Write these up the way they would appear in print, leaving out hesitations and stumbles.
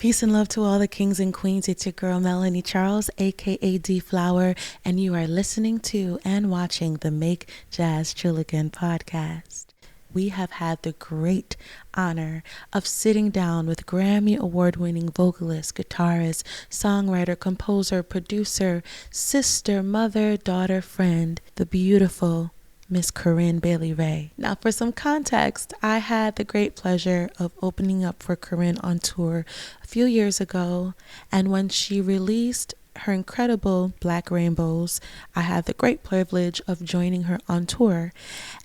Peace and love to all the kings and queens. It's your girl, Melanie Charles, aka DFlower, and you are listening to and watching the Make Jazz Chill Again podcast. We have had the great honor of sitting down with Grammy Award-winning vocalist, guitarist, songwriter, composer, producer, sister, mother, daughter, friend, the beautiful Miss Corinne Bailey Rae. Now, for some context, I had the great pleasure of opening up for Corinne on tour a few years ago, and when she released her incredible Black Rainbows, I had the great privilege of joining her on tour,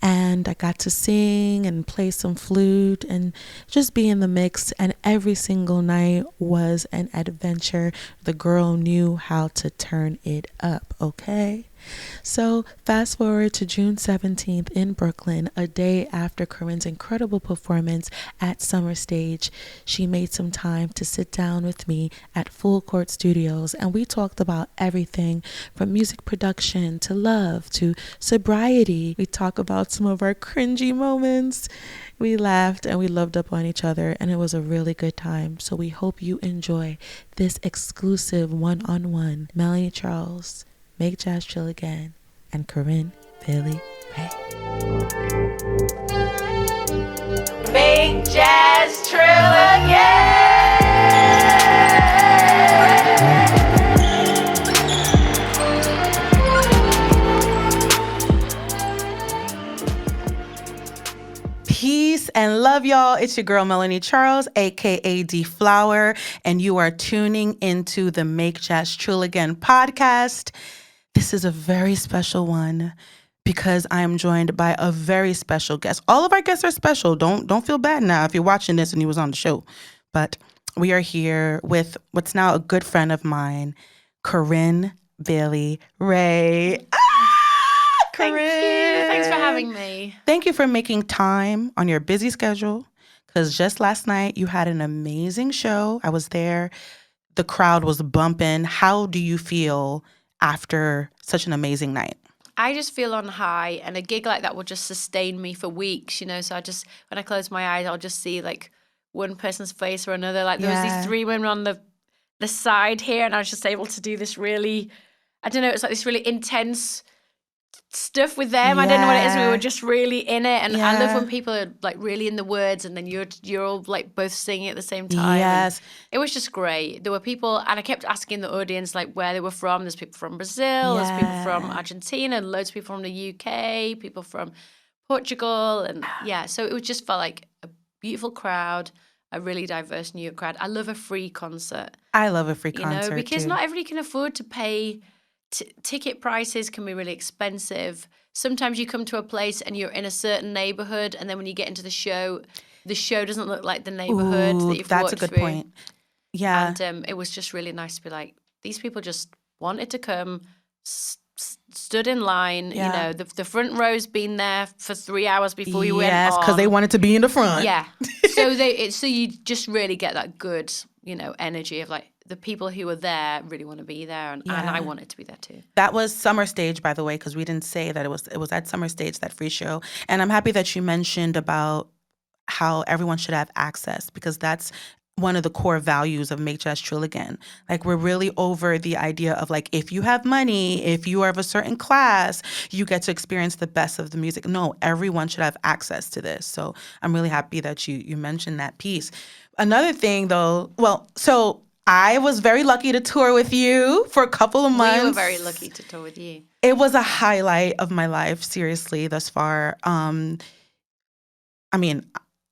and I got to sing and play some flute and just be in the mix, and every single night was an adventure. The girl knew how to turn it up, okay? So fast forward to June 17th in Brooklyn, a day after Corinne's incredible performance at SummerStage. She made some time to sit down with me at Full Court Studios, and we talked about everything from music production to love to sobriety. We talked about some of our cringy moments. We laughed and we loved up on each other, and it was a really good time. So we hope you enjoy this exclusive one-on-one Melanie Charles, Make Jazz Chill Again, and Corinne Bailey Rae. Make Jazz Trill Again! Peace and love, y'all. It's your girl, Melanie Charles, aka DFlower, and you are tuning into the Make Jazz Trill Again podcast. This is a very special one because I am joined by a very special guest. All of our guests are special. Don't feel bad now if you're watching this and you was on the show. But we are here with what's now a good friend of mine, Corinne Bailey Rae. Thank you. Thanks for having me. Thank you for making time on your busy schedule, because just last night you had an amazing show. I was there. The crowd was bumping. How do you feel after such an amazing night? I just feel on high, and a gig like that will just sustain me for weeks, you know. So when I close my eyes, I'll just see like one person's face or another. Like there was these three women on the side here, and I was just able to do this really, I don't know, it's like this really intense stuff with them. I don't know what it is. We were just really in it, and I love when people are like really in the words, and then you're all like both singing at the same time. Yes, it was just great. There were people, and I kept asking the audience like where they were from. There's people from Brazil, there's people from Argentina, and loads of people from the UK, people from Portugal, and so it just felt like a beautiful crowd, a really diverse New York crowd. I love a free concert. I love a free concert, because too. Not everybody can afford to pay. Ticket prices can be really expensive. Sometimes you come to a place and you're in a certain neighborhood, and then when you get into the show doesn't look like the neighborhood that you've walked through. That's a good point. Yeah. And it was just really nice to be like, these people just wanted to come, stood in line. You know, the front row's been there for 3 hours before you went on. Yes, because they wanted to be in the front. Yeah. So you just really get that good, energy of like, the people who were there really want to be there, and I wanted to be there too. That was SummerStage, by the way, because we didn't say that it was at SummerStage, that free show. And I'm happy that you mentioned about how everyone should have access, because that's one of the core values of Make Jazz Trill Again. Like, we're really over the idea of like, if you have money, if you are of a certain class, you get to experience the best of the music. No, everyone should have access to this. So I'm really happy that you mentioned that piece. Another thing though, so I was very lucky to tour with you for a couple of months. We were very lucky to tour with you. It was a highlight of my life, seriously, thus far. I mean,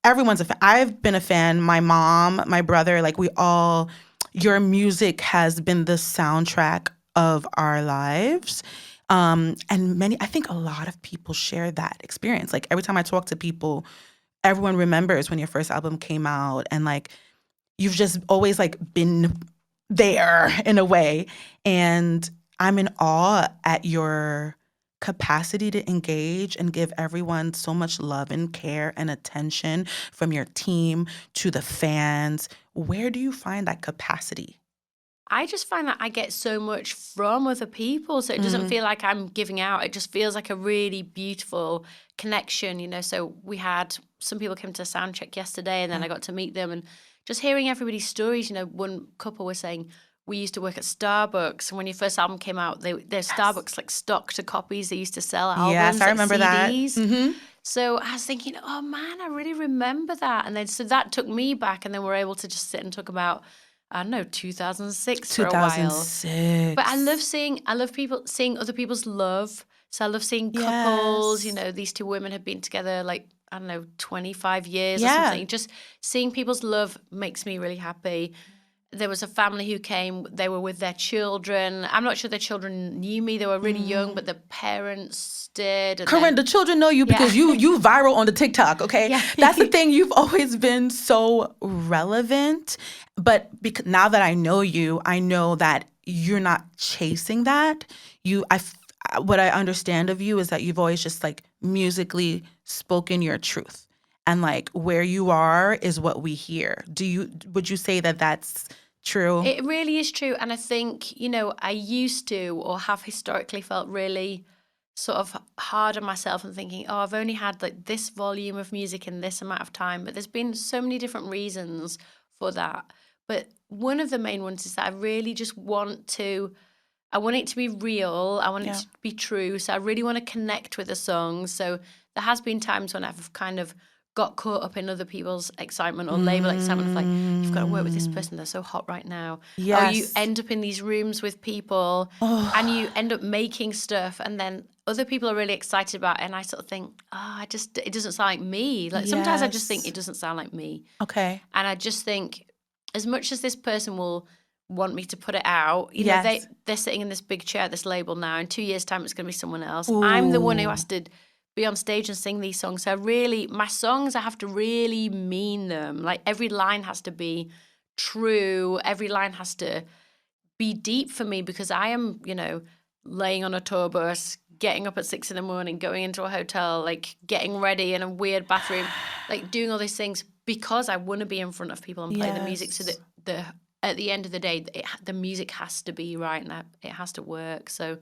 everyone's a fan. I've been a fan. My mom, my brother, like your music has been the soundtrack of our lives. And I think a lot of people share that experience. Like, every time I talk to people, everyone remembers when your first album came out, and like, you've just always like been there in a way. And I'm in awe at your capacity to engage and give everyone so much love and care and attention, from your team to the fans. Where do you find that capacity? I just find that I get so much from other people, so it doesn't feel like I'm giving out. It just feels like a really beautiful connection, So we had some people came to sound check yesterday, and then I got to meet them, and just hearing everybody's stories. You know, one couple were saying, we used to work at Starbucks, and when your first album came out, their Starbucks like stocked the copies. They used to sell albums. Yes, I remember CDs. that. Mm-hmm. So I was thinking, oh man, I really remember that. And then so that took me back, and then we're able to just sit and talk about, I don't know, 2006 for a while. 2006. But I love seeing other people's love. So I love seeing couples. You know, these two women have been together like, I don't know, 25 years or something. Just seeing people's love makes me really happy. There was a family who came, they were with their children. I'm not sure their children knew me. They were really young, but the parents did. And Corinne, the children know you because you viral on the TikTok, okay? Yeah. That's the thing. You've always been so relevant. But now that I know you, I know that you're not chasing that. What I understand of you is that you've always just like musically spoken your truth. And like where you are is what we hear. Would you say that that's true? It really is true. And I think, you know, I used to or have historically felt really sort of hard on myself and thinking, oh, I've only had like this volume of music in this amount of time. But there's been so many different reasons for that. But one of the main ones is that I really just want it to be real. I want it to be true. So I really want to connect with the songs. So there has been times when I've kind of got caught up in other people's excitement or label excitement of like, you've got to work with this person, they're so hot right now. Yes. Or you end up in these rooms with people and you end up making stuff and then other people are really excited about it and I sort of think, it doesn't sound like me. Like sometimes I just think it doesn't sound like me. Okay. And I just think as much as this person will want me to put it out, you know, they're sitting in this big chair, this label now. In 2 years' time, it's going to be someone else. Ooh. I'm the one who has to be on stage and sing these songs. So my songs, I have to really mean them. Like every line has to be true. Every line has to be deep for me because I am, you know, laying on a tour bus, getting up at 6 a.m, going into a hotel, like getting ready in a weird bathroom, like doing all these things because I want to be in front of people and play the music so that at the end of the day, the music has to be right and that it has to work. So,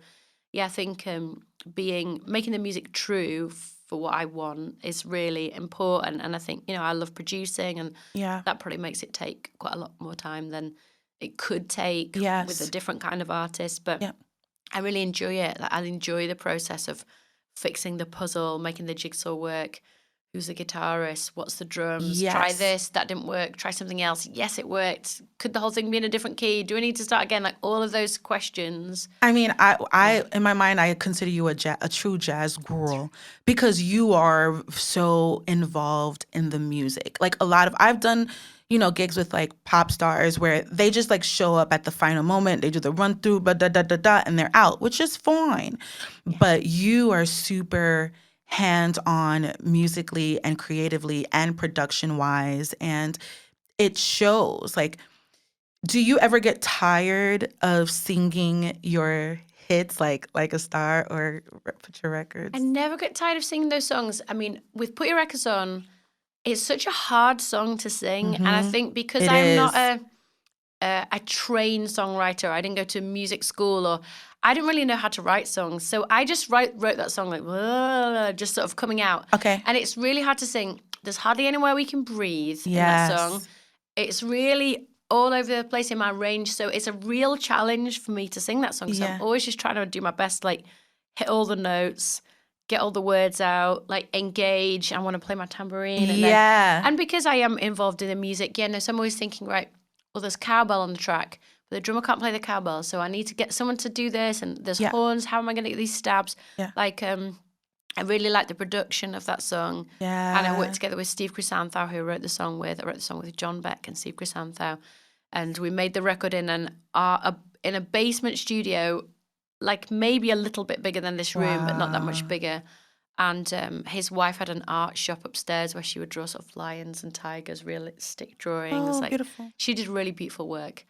yeah, I think making the music true for what I want is really important. And I think, you know, I love producing and that probably makes it take quite a lot more time than it could take with a different kind of artist. But I really enjoy it. Like, I enjoy the process of fixing the puzzle, making the jigsaw work. Who's the guitarist? What's the drums? Yes. Try this. That didn't work. Try something else. Yes, it worked. Could the whole thing be in a different key? Do I need to start again? Like all of those questions. I mean, I in my mind, I consider you a true jazz girl because you are so involved in the music. Like I've done, you know, gigs with like pop stars where they just like show up at the final moment. They do the run through, and they're out, which is fine. Yeah. But you are super hands-on musically and creatively and production-wise, and it shows. Like, do you ever get tired of singing your hits like a star or Put Your Records? I never get tired of singing those songs. I mean, with Put Your Records On, it's such a hard song to sing, and I think because I'm not a trained songwriter, I didn't go to music school or I didn't really know how to write songs. So I just wrote that song like, just sort of coming out. Okay. And it's really hard to sing. There's hardly anywhere we can breathe in that song. It's really all over the place in my range. So it's a real challenge for me to sing that song. So I'm always just trying to do my best, like hit all the notes, get all the words out, like engage. I want to play my tambourine. And and because I am involved in the music, so I'm always thinking, right, well, there's cowbell on the track. The drummer can't play the cowbell, so I need to get someone to do this. And there's horns. How am I going to get these stabs? Yeah. Like, I really like the production of that song. Yeah. And I worked together with Steve Chrysanthou, who I wrote the song with John Beck and Steve Chrysanthou. And we made the record in in a basement studio, like maybe a little bit bigger than this room, but not that much bigger. And his wife had an art shop upstairs where she would draw sort of lions and tigers, realistic drawings. Oh, beautiful. She did really beautiful work.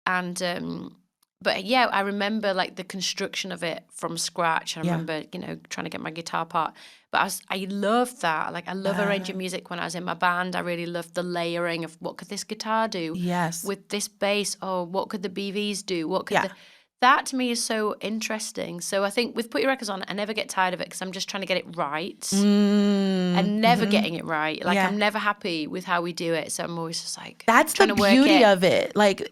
And but yeah, I remember like the construction of it from scratch. I remember, trying to get my guitar part. But I loved that. Like I love arranging music when I was in my band. I really loved the layering of what could this guitar do? Yes. With this bass, what could the BVs do? What could that to me is so interesting. So I think with Put Your Records On, I never get tired of it because I'm just trying to get it right and never getting it right. Like I'm never happy with how we do it. So I'm always just like, that's trying the to work beauty it. of it. Like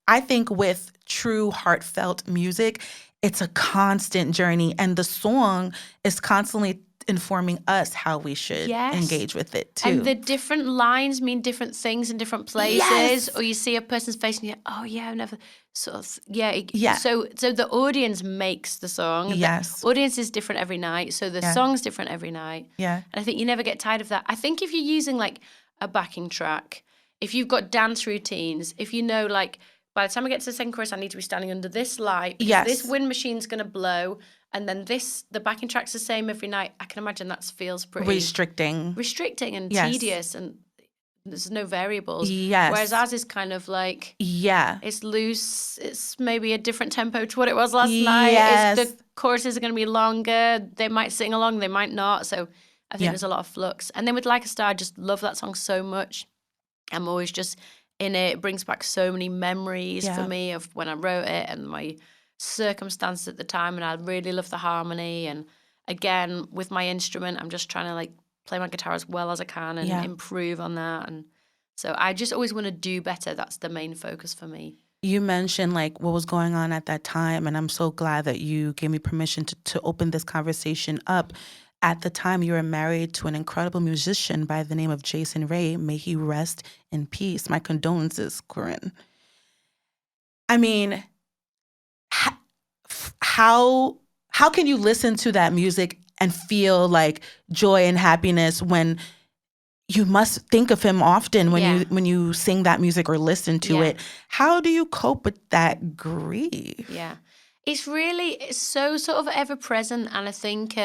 I think with true heartfelt music, it's a constant journey, and the song is constantly informing us how we should engage with it too. And the different lines mean different things in different places, or you see a person's face and you're, oh yeah, I've never sort of, So the audience makes the song. Yes. The audience is different every night, so the song's different every night. Yeah. And I think you never get tired of that. I think if you're using like a backing track, if you've got dance routines, if you know like, by the time I get to the second chorus, I need to be standing under this light because this wind machine's going to blow. And then the backing track's the same every night. I can imagine that feels pretty restricting and tedious, and there's no variables. Yes. Whereas ours is kind of like, it's loose. It's maybe a different tempo to what it was last night. The choruses are going to be longer. They might sing along, they might not. So I think there's a lot of flux. And then with Like a Star, I just love that song so much. I'm always just in it. It brings back so many memories for me of when I wrote it and my circumstances at the time, and I really love the harmony. And again, with my instrument, I'm just trying to like play my guitar as well as I can and improve on that. And so I just always want to do better. That's the main focus for me. You mentioned like what was going on at that time, and I'm so glad that you gave me permission to open this conversation up. At the time, you were married to an incredible musician by the name of Jason Rae. May he rest in peace. My condolences, Corinne. I mean, how can you listen to that music and feel like joy and happiness when you must think of him often when you sing that music or listen to it? How do you cope with that grief? Yeah, it's so sort of ever present, and I think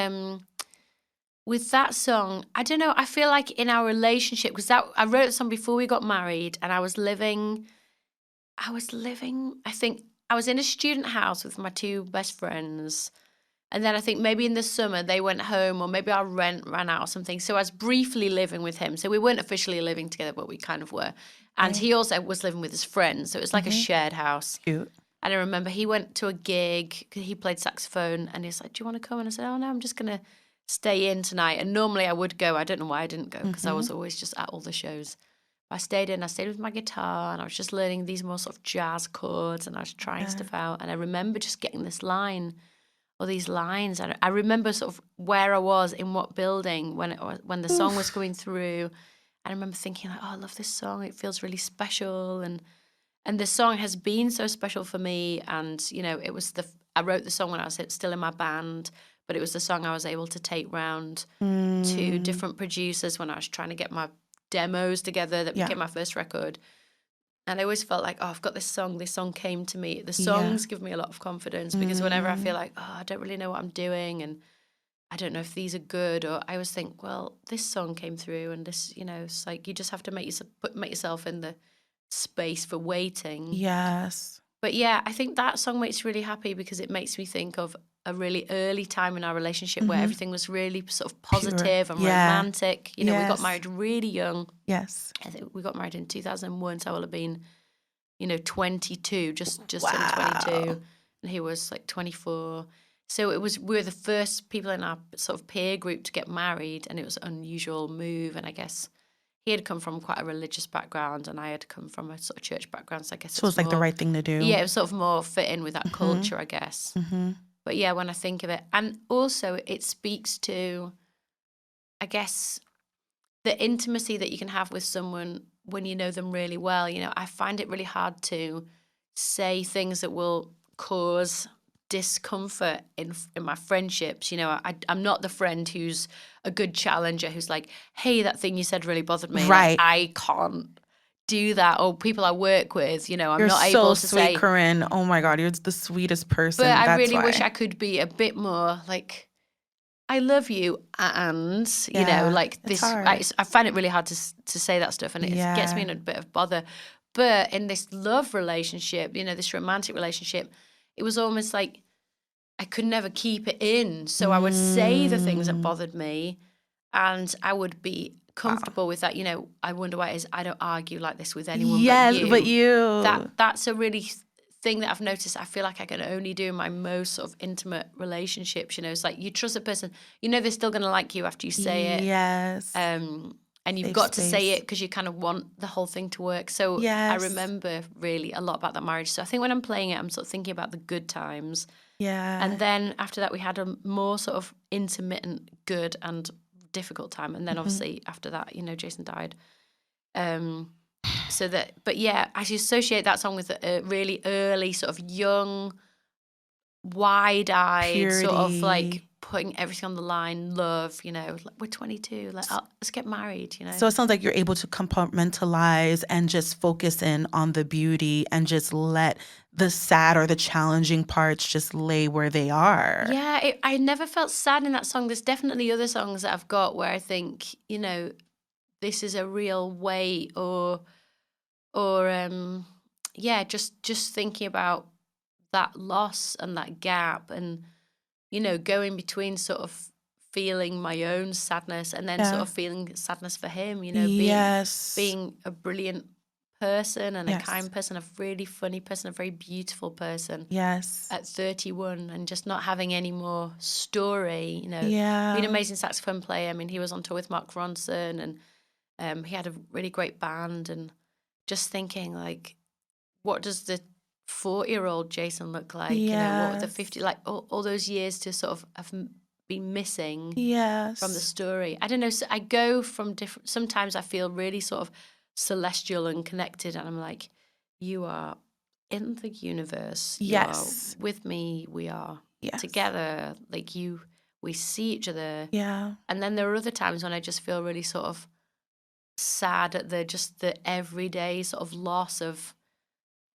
with that song, I don't know, I feel like in our relationship, because I wrote the song before we got married, and I was living, I think I was in a student house with my two best friends. And then I think maybe in the summer they went home, or maybe our rent ran out or something. So I was briefly living with him. So we weren't officially living together, but we kind of were. And he also was living with his friends. So it was like a shared house. Cute. And I remember he went to a gig, he played saxophone, and he's like, do you want to come? And I said, oh no, I'm just going to stay in tonight. And normally I would go. I don't know why I didn't go, because I was always just at all the shows. I stayed with my guitar, and I was just learning these more sort of jazz chords, and I was trying stuff out. And I remember just getting this line, or these lines. And I remember sort of where I was in what building when the song was going through. And I remember thinking like, oh, I love this song. It feels really special. And the song has been so special for me. And, you know, I wrote the song when I was still in my band, but it was the song I was able to take round to different producers when I was trying to get my demos together that became my first record. And I always felt like, oh, I've got this song came to me. The songs give me a lot of confidence, because whenever I feel like, oh, I don't really know what I'm doing and I don't know if these are good, or I always think, well, this song came through, and this, you know, it's like you just have to make yourself in the space for waiting. Yes. But yeah, I think that song makes me really happy, because it makes me think of a really early time in our relationship where everything was really sort of positive and romantic. You know, we got married really young. Yes. I think we got married in 2001, so I will have been, you know, 22, just turned 22, and he was like 24. So we were the first people in our sort of peer group to get married, and it was an unusual move. And I guess he had come from quite a religious background, and I had come from a sort of church background. So I guess so it was like the right thing to do. Yeah, it was sort of more fit in with that culture, I guess. But yeah, when I think of it, and also it speaks to, I guess, the intimacy that you can have with someone when you know them really well. You know, I find it really hard to say things that will cause discomfort in my friendships. You know, I'm not the friend who's a good challenger, who's like, hey, that thing you said really bothered me. Right. Like, I can't do that. Or people I work with, you know, I'm you're not so able to sweet, say. Corinne. Oh my God, you're the sweetest person. But I That's really why. wish I could be a bit more like, I love you, and you know, like this. I find it really hard to say that stuff, and it gets me in a bit of bother. But in this love relationship, you know, this romantic relationship, it was almost like I could never keep it in. So I would say the things that bothered me, and I would be comfortable with that. You know, I wonder why it is I don't argue like this with anyone. Yes, but you. That's a really thing that I've noticed I feel like I can only do in my most sort of intimate relationships. You know, it's like you trust a person, you know they're still going to like you after you say it. Yes. And you've Safe got to say space. it because you kind of want the whole thing to work. So Yes. I remember really a lot about that marriage. So I think when I'm playing it, I'm sort of thinking about the good times. Yeah. And then after that, we had a more sort of intermittent good and difficult time. And then obviously after that, you know, Jason died. So that, but yeah, I associate that song with a really early sort of young, wide-eyed sort of like putting everything on the line, love, you know, like we're 22, like let's get married, you know. So it sounds like you're able to compartmentalize and just focus in on the beauty and just let the sad or the challenging parts just lay where they are. Yeah, I never felt sad in that song. There's definitely other songs that I've got where I think, you know, this is a real way or yeah, just thinking about that loss and that gap and, you know, going between sort of feeling my own sadness and then sort of feeling sadness for him, you know, being a brilliant person and a kind person, a really funny person, a very beautiful person. Yes. At 31 and just not having any more story, you know. Yeah. Being an amazing saxophone player. I mean, he was on tour with Mark Ronson and he had a really great band and just thinking like, what does the 40-year-old Jason look like? You know, what were the 50, like all those years to sort of have been missing from the story. I don't know. So I go from different, sometimes I feel really sort of celestial and connected and I'm like, you are in the universe. You are with me. We are together. Like we see each other. Yeah. And then there are other times when I just feel really sort of sad at the everyday sort of loss of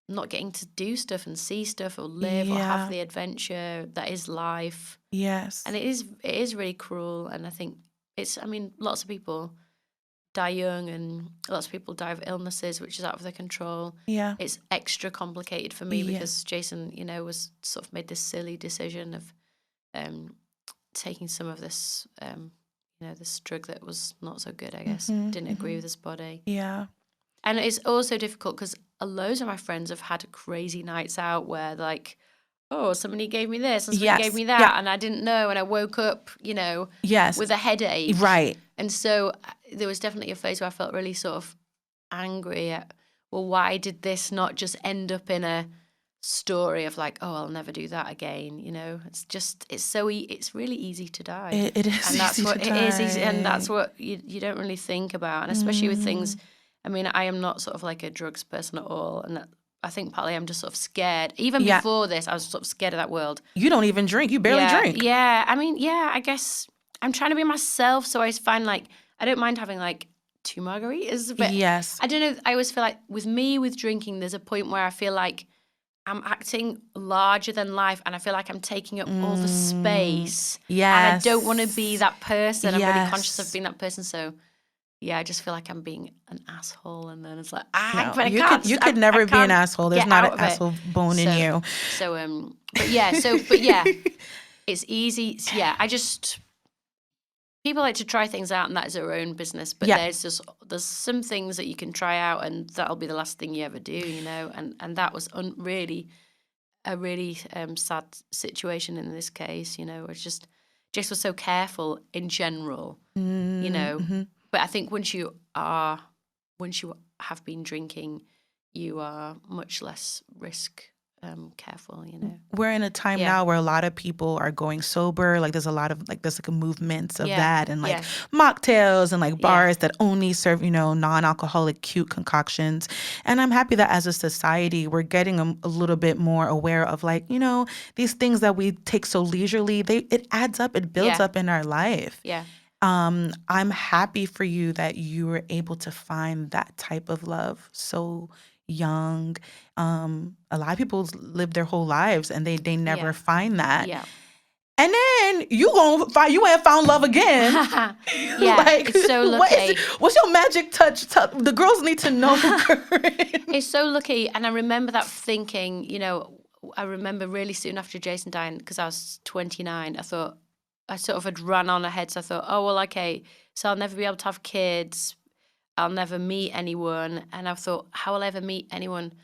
not getting to do stuff and see stuff or live or have the adventure that is life. Yes. And it is really cruel. And I think lots of people die young and lots of people die of illnesses, which is out of their control. Yeah. It's extra complicated for me because Jason, you know, was sort of made this silly decision of taking some of this, you know, this drug that was not so good, I guess. Didn't agree with his body. Yeah. And it's also difficult because loads of my friends have had crazy nights out where like, oh, somebody gave me this and somebody gave me that and I didn't know and I woke up, you know, with a headache. Right. And so there was definitely a phase where I felt really sort of angry at, well, why did this not just end up in a story of like, oh, I'll never do that again, you know? It's just, it's really easy to die. It is and that's easy what to it die. is easy, and that's what you don't really think about, and especially with things. I mean, I am not sort of like a drugs person at all, and I think partly I'm just sort of scared. Even before this, I was sort of scared of that world. You don't even drink. You barely drink. Yeah. I mean, I guess I'm trying to be myself, so I find like I don't mind having like 2 margaritas. But I don't know. I always feel like with drinking, there's a point where I feel like I'm acting larger than life, and I feel like I'm taking up all the space. And I don't want to be that person. I'm really conscious of being that person, so... Yeah, I just feel like I'm being an asshole, and then it's like, but I can't. You could never be an asshole. There's not an asshole bone in you. So, but yeah, it's easy. Yeah, people like to try things out, and that is their own business. But there's some things that you can try out, and that'll be the last thing you ever do, you know. And that was really a really sad situation in this case, you know. It's just was so careful in general, you know. Mm-hmm. But I think once you have been drinking, you are much less careful, you know. We're in a time now where a lot of people are going sober. Like there's a lot of there's a movement of that, and like mocktails and like bars that only serve, you know, non-alcoholic cute concoctions. And I'm happy that as a society we're getting a little bit more aware of like, you know, these things that we take so leisurely. It adds up. It builds up in our life. Yeah. I'm happy for you that you were able to find that type of love so young. A lot of people live their whole lives and they never find that. Yeah. And then you ain't found love again. Like, it's so lucky. What's your magic touch? The girls need to know. It's so lucky. And I remember that thinking, you know, I remember really soon after Jason died, because I was 29, I sort of had run on ahead, so I thought, oh, well, okay, so I'll never be able to have kids. I'll never meet anyone. And I thought, how will I ever meet anyone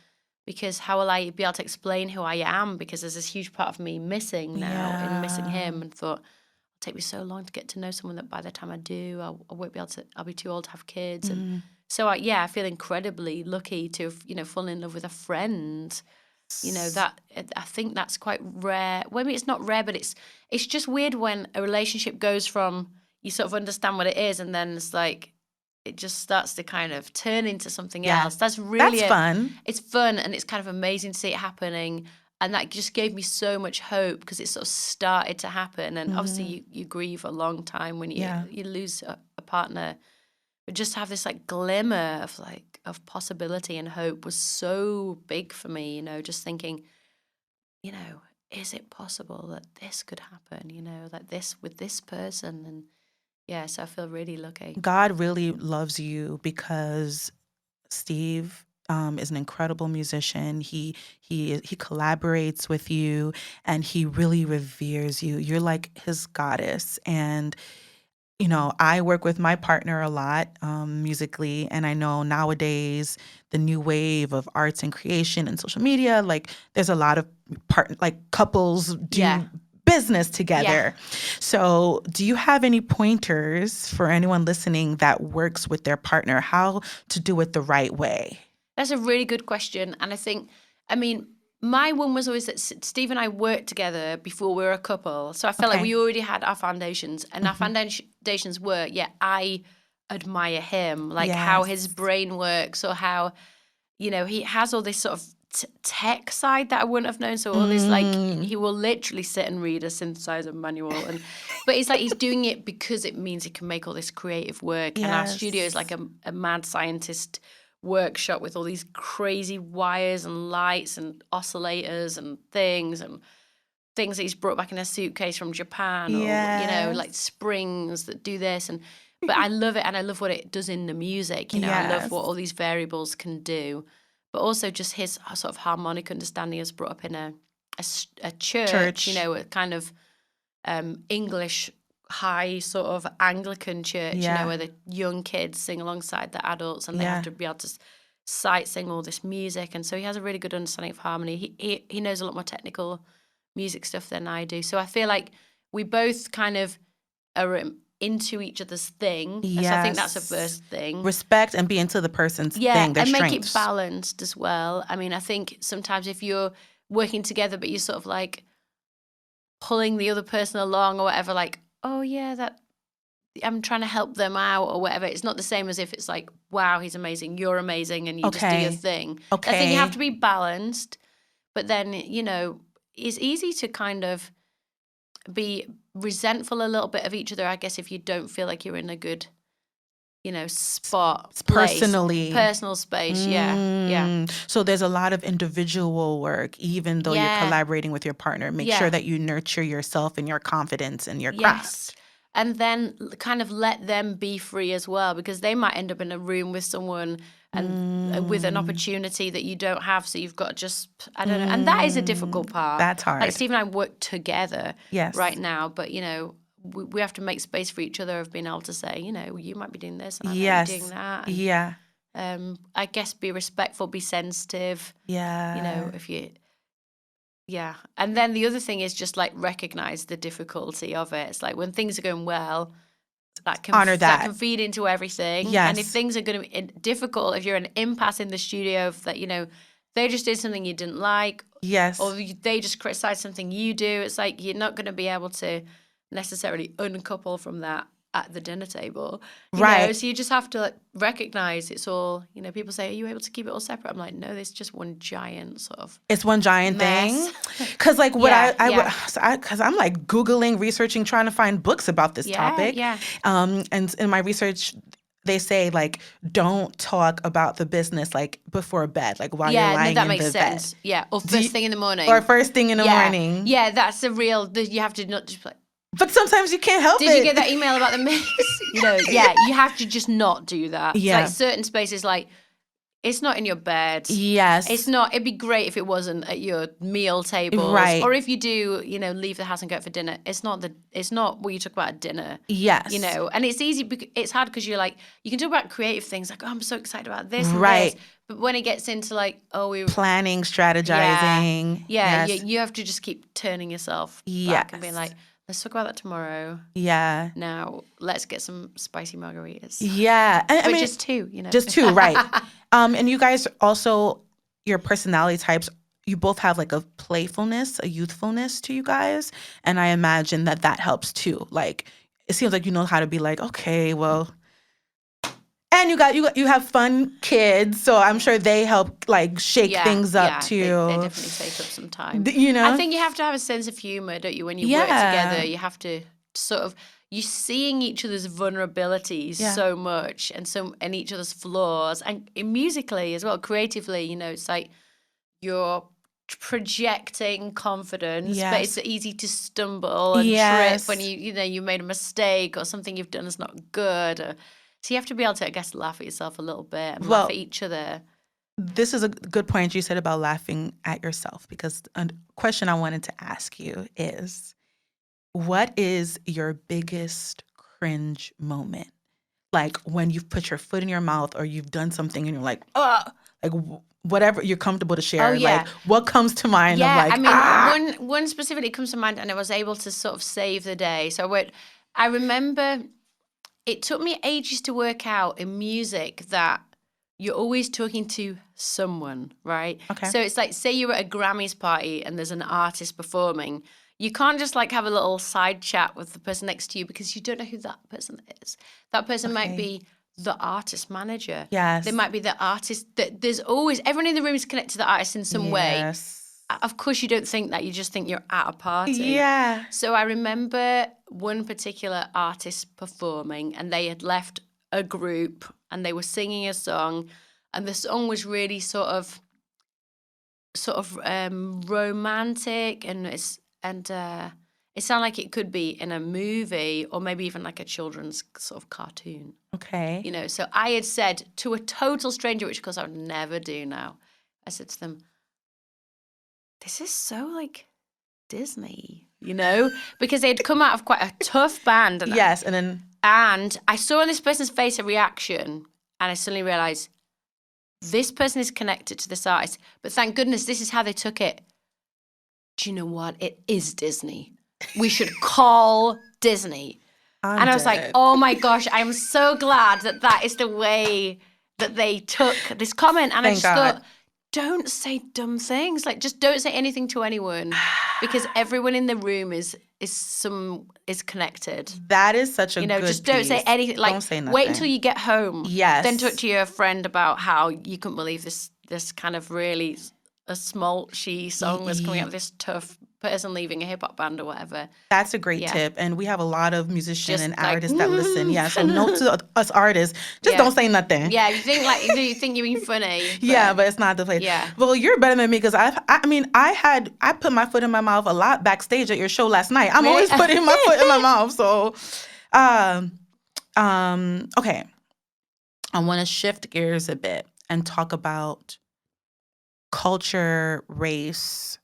because how will I be able to explain who I am? Because there's this huge part of me missing now and missing him, and thought, it'll take me so long to get to know someone that by the time I do, I won't be able to, I'll be too old to have kids. And so I feel incredibly lucky to have, fallen in love with a friend. That I think that's quite rare. Well, I mean, it's not rare, but it's just weird when a relationship goes from, you sort of understand what it is, and then it's like, it just starts to kind of turn into something else. That's fun. It's fun, and it's kind of amazing to see it happening. And that just gave me so much hope, because it sort of started to happen. And obviously you grieve a long time when you lose a partner. But just to have this like glimmer of possibility and hope was so big for me, just thinking, is it possible that this could happen, like this with this person? And so I feel really lucky. God really loves you, because Steve is an incredible musician. He collaborates with you, and he really reveres you. You're like his goddess. And I work with my partner a lot musically, and I know nowadays the new wave of arts and creation and social media, like there's a lot of couples do business together. So do you have any pointers for anyone listening that works with their partner, how to do it the right way? That's a really good question. And my one was always that Steve and I worked together before we were a couple. So I felt like we already had our foundations. And our foundations were, I admire him, like how his brain works, or how, he has all this sort of tech side that I wouldn't have known. So all this, like, he will literally sit and read a synthesizer manual. But it's like he's doing it because it means he can make all this creative work. And our studio is like a mad scientist workshop with all these crazy wires and lights and oscillators and things that he's brought back in a suitcase from Japan, or like springs that do this. But I love it, and I love what it does in the music. I love what all these variables can do. But also just his sort of harmonic understanding. Is brought up in a church. A kind of English high sort of Anglican church, where the young kids sing alongside the adults, and they have to be able to sight sing all this music. And so he has a really good understanding of harmony. He knows a lot more technical music stuff than I do. So I feel like we both kind of are into each other's thing. Yes. So I think that's the first thing. Respect and be into the person's thing, their and strengths. Make it balanced as well. I think sometimes if you're working together, but you're sort of like pulling the other person along or whatever, like, oh yeah, that I'm trying to help them out or whatever. It's not the same as if it's like, wow, he's amazing, you're amazing, and you just do your thing. I think you have to be balanced, but then, it's easy to kind of be resentful a little bit of each other, I guess, if you don't feel like you're in a good, spot. Personal space, yeah. So there's a lot of individual work, even though you're collaborating with your partner. Make sure that you nurture yourself and your confidence and your craft. And then kind of let them be free as well, because they might end up in a room with someone and with an opportunity that you don't have. So you've got to just, I don't know. And that is a difficult part. That's hard. Like Steve and I work together right now, but, we have to make space for each other of being able to say, you might be doing this and I might be doing that. And, I guess be respectful, be sensitive. If you... Yeah. And then the other thing is just like recognize the difficulty of it. It's like when things are going well, that can honor that can feed into everything. Yes. And if things are going to be difficult, if you're an impasse in the studio that, they just did something you didn't like. Yes. Or they just criticize something you do. It's like you're not going to be able to necessarily uncouple from that at the dinner table. Right. So you just have to recognize it's all, people say, are you able to keep it all separate? I'm like, no, there's just one giant sort of It's one giant mess. thing. Because what because I'm like Googling, researching, trying to find books about this topic. Yeah. And in my research, they say don't talk about the business before bed, while you're lying that in makes the sense. bed. Yeah, or first thing in the morning. Or first thing in the morning. Yeah, that's the real. You have to not just But sometimes you can't help it. Did you get that email about the mix? You have to just not do that. Yeah. It's certain spaces, it's not in your bed. Yes. It's not. It'd be great if it wasn't at your meal table. Right. Or if you do, leave the house and go out for dinner. It's not what you talk about at dinner. Yes. And it's easy. It's hard because you're you can talk about creative things. Oh, I'm so excited about this. And right. this. But when it gets into like, planning, strategizing. Yeah, Yes. you have to just keep turning yourself back and being like, let's talk about that tomorrow. Yeah. Now, let's get some spicy margaritas. Yeah. But I mean, just two, Just two, right. And you guys also, your personality types, you both have like a playfulness, a youthfulness to you guys. And I imagine that helps too. Like, it seems like you know how to be like, okay, well... And you have fun kids, so I'm sure they help like shake things up too. They definitely take up some time. I think you have to have a sense of humor, don't you? When you work together, you have to sort of you're seeing each other's vulnerabilities so much, and each other's flaws, and musically as well, creatively. It's like you're projecting confidence, but it's easy to stumble and trip when you made a mistake or something you've done is not good. So you have to be able to, I guess, laugh at yourself a little bit and laugh at each other. This is a good point you said about laughing at yourself, because a question I wanted to ask you is, what is your biggest cringe moment? Like when you've put your foot in your mouth or you've done something and you're like, like whatever you're comfortable to share. Like what comes to mind? Yeah, of like, I mean, one specifically comes to mind, and I was able to sort of save the day. So I remember... It took me ages to work out in music that you're always talking to someone, right? Okay. So it's like, say you're at a Grammys party and there's an artist performing. You can't just like have a little side chat with the person next to you because you don't know who that person is. That person might be the artist manager. Yes. They might be the artist. There's always, everyone in the room is connected to the artist in some way. Of course, you don't think that. You just think you're at a party. Yeah. So I remember one particular artist performing, and they had left a group, and they were singing a song, and the song was really sort of romantic, and it sounded like it could be in a movie or maybe even like a children's sort of cartoon. Okay. So I had said to a total stranger, which of course I would never do now, I said to them, this is so like Disney, because they'd come out of quite a tough band. And I saw on this person's face a reaction, and I suddenly realized this person is connected to this artist, but thank goodness this is how they took it. Do you know what? It is Disney. We should call Disney. And I was like, oh my gosh, I'm so glad that is the way that they took this comment. And I just thought, don't say dumb things. Like, just don't say anything to anyone, because everyone in the room is connected. That is such a good just don't say anything. Like, don't say nothing. Wait until you get home. Yes. Then talk to your friend about how you couldn't believe this kind of really a small-she song was coming out of this tough person leaving a hip-hop band or whatever. That's a great tip. And we have a lot of musicians and artists that listen. Yeah, so note to us artists, just don't say nothing. Yeah, you think you're being funny. But it's not the place. Yeah. Well, you're better than me, because I put my foot in my mouth a lot backstage at your show last night. I'm always putting my foot in my mouth. So, okay. I want to shift gears a bit and talk about culture, race,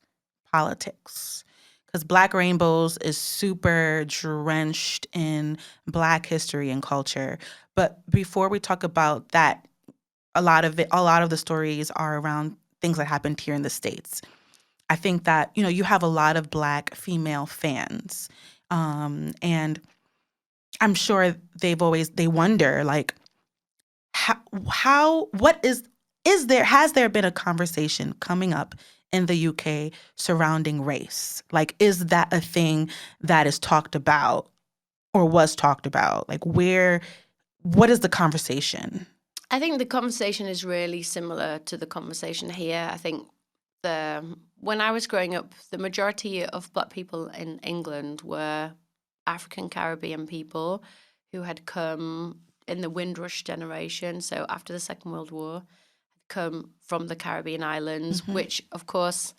politics, because Black Rainbows is super drenched in Black history and culture. But before we talk about that, a lot of the stories are around things that happened here in the States. I think that you have a lot of Black female fans, and I'm sure they wonder like has there been a conversation coming up in the UK surrounding race? Like, is that a thing that is talked about or was talked about? Like, what is the conversation? I think the conversation is really similar to the conversation here. I think when I was growing up, the majority of Black people in England were African Caribbean people who had come in the Windrush generation, so after the Second World War, had come from the Caribbean islands, which, of course,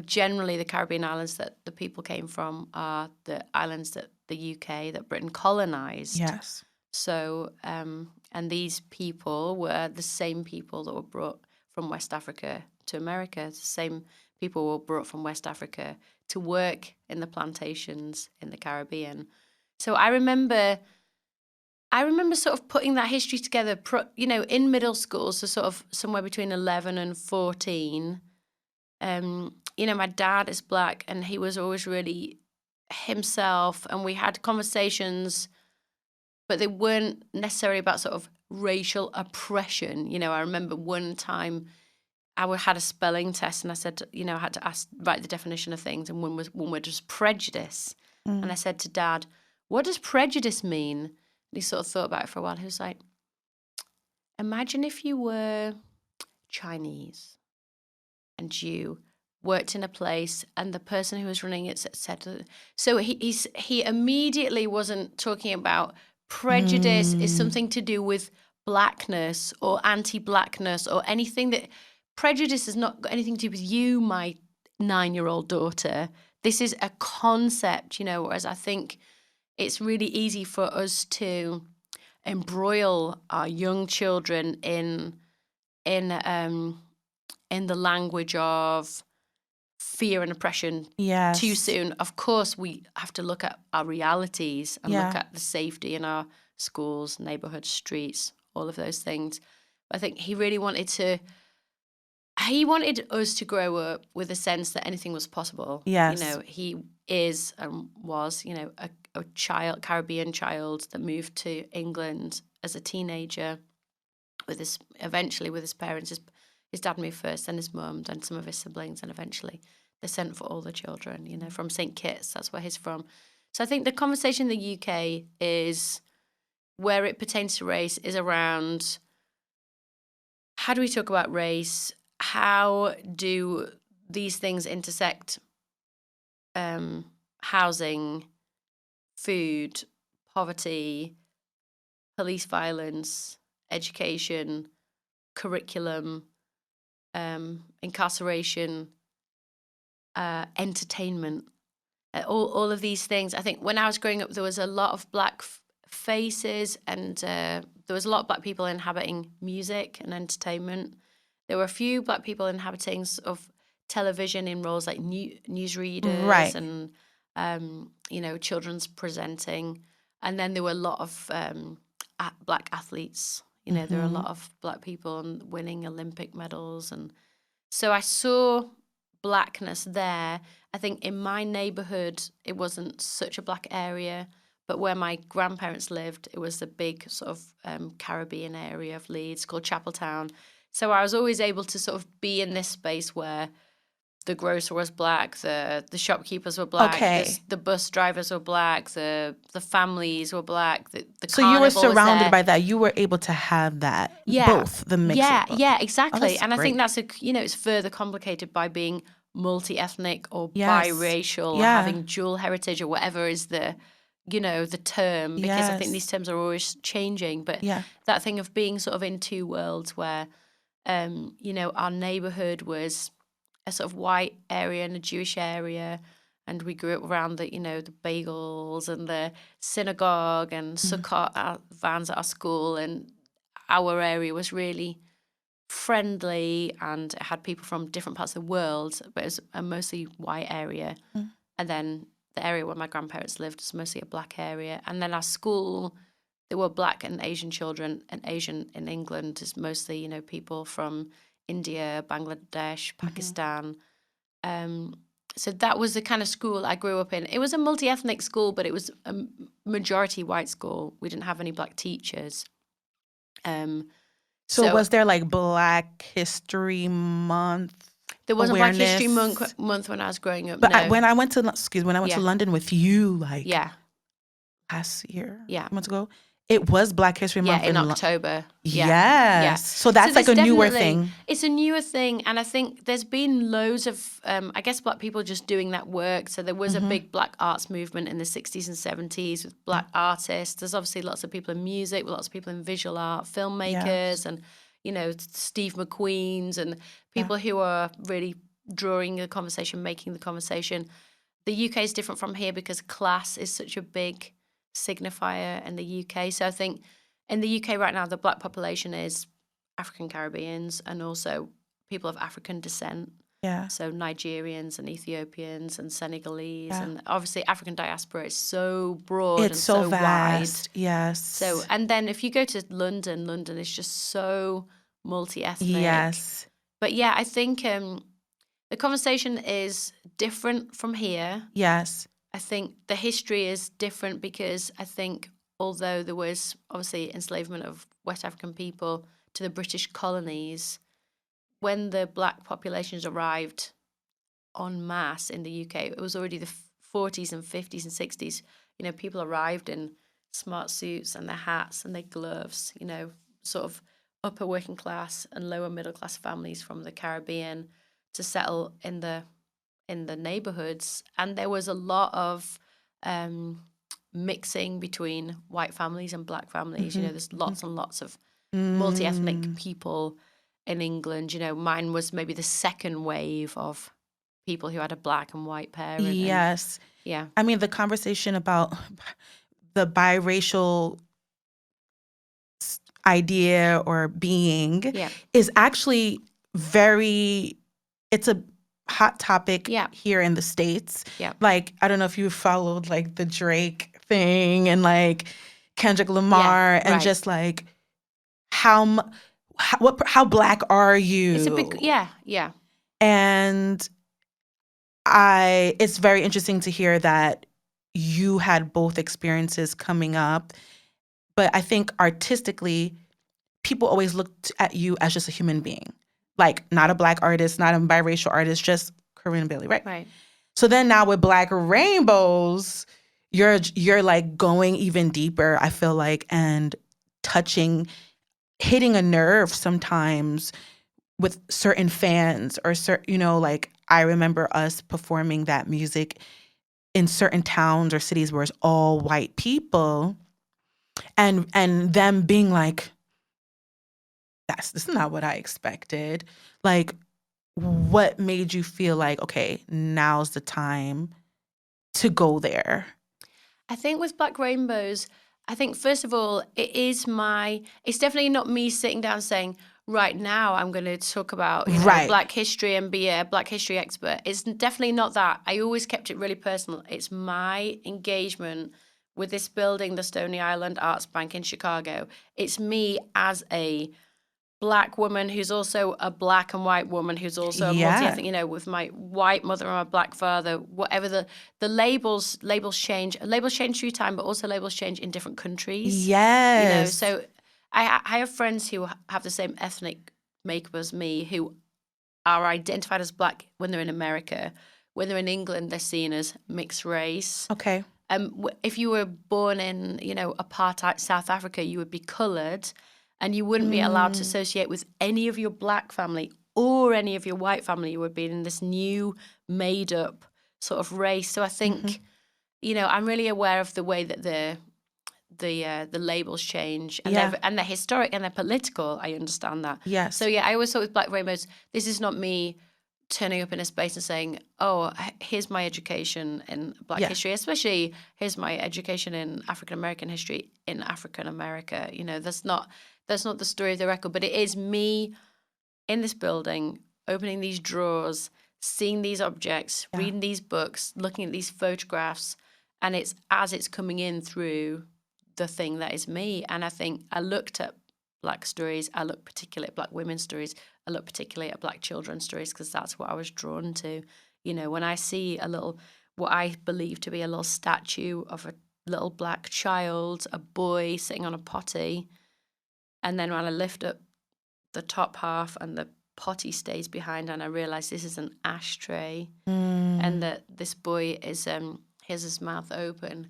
generally the Caribbean islands that the people came from are the islands that the UK, that Britain colonized. Yes. So, and these people were the same people that were brought from West Africa to America. The same people were brought from West Africa to work in the plantations in the Caribbean. So I remember I remember sort of putting that history together, in middle school, so sort of somewhere between 11 and 14. My dad is Black, and he was always really himself, and we had conversations, but they weren't necessarily about sort of racial oppression. I remember one time I had a spelling test, and I said, I had to write the definition of things, and one word was prejudice. And I said to Dad, what does prejudice mean? And he sort of thought about it for a while. He was like, imagine if you were Chinese and you worked in a place and the person who was running it said, so he immediately wasn't talking about prejudice is something to do with Blackness or anti-Blackness or anything that prejudice has not got anything to do with you, my 9-year-old daughter. This is a concept, whereas I think it's really easy for us to embroil our young children in the language of fear and oppression too soon. Of course, we have to look at our realities and look at the safety in our schools, neighborhoods, streets, all of those things. But I think he really wanted us to grow up with a sense that anything was possible. Yes. He is and was, a Caribbean child that moved to England as a teenager eventually with his parents. His dad moved first, then his mum, then some of his siblings, and eventually they sent for all the children, from St. Kitts. That's where he's from. So I think the conversation in the UK is, where it pertains to race, is around how do we talk about race? How do these things intersect? Housing, food, poverty, police violence, education, curriculum, incarceration, entertainment, all of these things. I think when I was growing up, there was a lot of Black faces, and there was a lot of Black people inhabiting music and entertainment. There were a few Black people inhabiting sort of television in roles like newsreaders and, children's presenting. And then there were a lot of Black athletes. There were a lot of Black people winning Olympic medals. And so I saw Blackness there. I think in my neighborhood, it wasn't such a Black area. But where my grandparents lived, it was the big sort of Caribbean area of Leeds called Chapeltown. So I was always able to sort of be in this space where the grocer was Black, the shopkeepers were Black, the bus drivers were Black, the families were Black, the So you were surrounded by that. You were able to have that, both, the mix of both. Yeah, exactly. And I think that's it's further complicated by being multi-ethnic or biracial or having dual heritage or whatever is the term, because I think these terms are always changing. But that thing of being sort of in two worlds where, our neighborhood was a sort of white area and a Jewish area, and we grew up around the bagels and the synagogue and Sukkot vans at our school, and our area was really friendly and it had people from different parts of the world, but it was a mostly white area. And then the area where my grandparents lived was mostly a Black area. And then our school, there were Black and Asian children, and Asian in England is mostly, people from India, Bangladesh, Pakistan. So that was the kind of school I grew up in. It was a multi-ethnic school, but it was a majority white school. We didn't have any Black teachers. So was there like Black History Month? There wasn't Black History Month when I was growing up. But no. when I went to London with you, last year, months ago, it was Black History Month in October. Yes. So that's like a newer thing. It's a newer thing, and I think there's been loads of, I guess, Black people just doing that work. So there was a big Black arts movement in the 60s and 70s with Black artists. There's obviously lots of people in music, lots of people in visual art, filmmakers, and Steve McQueen's and people who are really drawing the conversation, making the conversation. The UK is different from here because class is such a big signifier in the UK. So I think in the UK right now, the Black population is African Caribbeans and also people of African descent. Yeah. So Nigerians and Ethiopians and Senegalese, Yeah. and obviously African diaspora is so broad It's and so so vast. wide. Yes. So, and then if you go to London, London is just so multi-ethnic. Yes. But yeah, I think the conversation is different from here. Yes. I think the history is different because I think although there was obviously enslavement of West African people to the British colonies, when the black populations arrived en masse in the UK, it was already the 40s and 50s and 60s. You know, people arrived in smart suits and their hats and their gloves, you know, sort of upper working class and lower middle class families from the Caribbean to settle in the neighborhoods. And there was a lot of mixing between white families and black families. You know, there's lots and lots of multi-ethnic people in England. You know, mine was maybe the second wave of people who had a black and white parent. Yes. Yeah. I mean, the conversation about the biracial idea or being is actually it's a hot topic here in the States. Yeah. Like, I don't know if you followed like the Drake thing and like Kendrick Lamar and just like how black are you? It's a big, yeah. And it's very interesting to hear that you had both experiences coming up. But I think artistically, people always looked at you as just a human being. Like, not a black artist, not a biracial artist, just Corinne Bailey Rae. Right. So then now with Black Rainbows, you're like going even deeper, I feel like, and hitting a nerve sometimes with certain fans or like I remember us performing that music in certain towns or cities where it's all white people and them being like, this is not what I expected. Like, what made you feel like, okay, now's the time to go there? I think with Black Rainbows, I think first of all, it's definitely not me sitting down saying, right now I'm going to talk about Black history and be a Black history expert. It's definitely not that. I always kept it really personal. It's my engagement with this building, the Stony Island Arts Bank in Chicago. It's me as a Black woman who's also a Black and white woman who's also a multi-ethnic, with my white mother and my Black father, whatever the labels change. Labels change through time, but also labels change in different countries. Yes. So I have friends who have the same ethnic makeup as me who are identified as Black when they're in America. When they're in England, they're seen as mixed race. Okay. If you were born in, apartheid South Africa, you would be coloured. And you wouldn't be allowed to associate with any of your Black family or any of your white family. You would be in this new made-up sort of race. So I think, I'm really aware of the way that the labels change and they're historic and they're political. I understand that. Yes. So I always thought with Black Rainbows, this is not me turning up in a space and saying, oh, here's my education in Black history, especially here's my education in African American history in African America. That's not the story of the record, but it is me in this building, opening these drawers, seeing these objects, reading these books, looking at these photographs, and it's as it's coming in through the thing that is me. And I think I looked at Black stories, I looked particularly at Black women's stories, I looked particularly at Black children's stories because that's what I was drawn to. When I see what I believe to be a little statue of a little Black child, a boy sitting on a potty, and then when I lift up the top half and the potty stays behind and I realize this is an ashtray and that this boy has his mouth open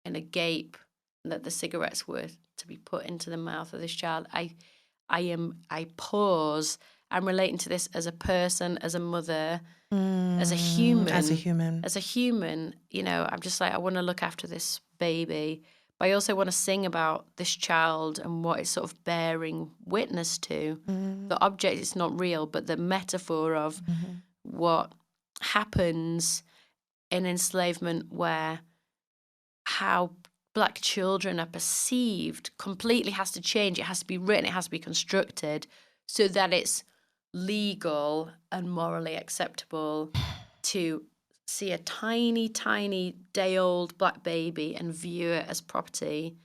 in a gape and that the cigarettes were to be put into the mouth of this child, I pause. I'm relating to this as a person, as a mother, as a human. As a human, I'm just like, I want to look after this baby. But I also want to sing about this child and what it's sort of bearing witness to. The object is not real, but the metaphor of what happens in enslavement, where how Black children are perceived completely has to change. It has to be written, it has to be constructed so that it's legal and morally acceptable to see a tiny, tiny day-old black baby and view it as property,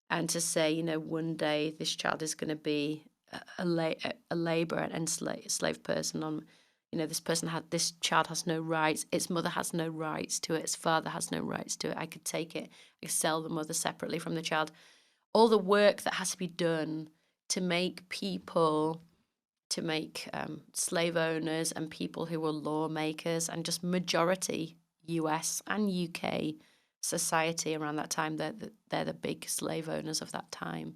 and to say, you know, one day this child is going to be a labor and enslaved person on, you know, this child has no rights, its mother has no rights to it, its father has no rights to it. I could take it, I could sell the mother separately from the child. All the work that has to be done to make people, to make slave owners and people who were lawmakers and just majority US and UK society around that time, they're the big slave owners of that time,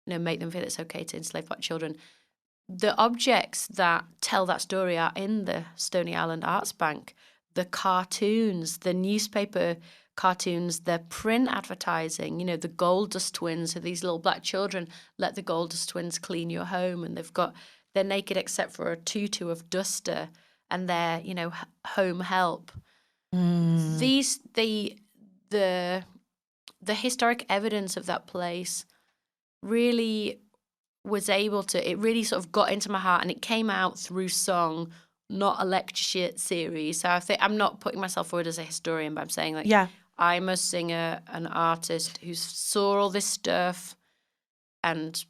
you know, make them feel it's okay to enslave black children. The objects that tell that story are in the Stony Island Arts Bank, the cartoons, the newspaper cartoons, the print advertising, you know, the Goldust twins, so these little black children, let the Goldust twins clean your home, and they're naked except for a tutu of duster, and they're, you know, home help. The historic evidence of that place really was able to, it really sort of got into my heart, and it came out through song, not a lecture series. So I think I'm not putting myself forward as a historian, but I'm saying, like, I'm a singer, an artist who saw all this stuff and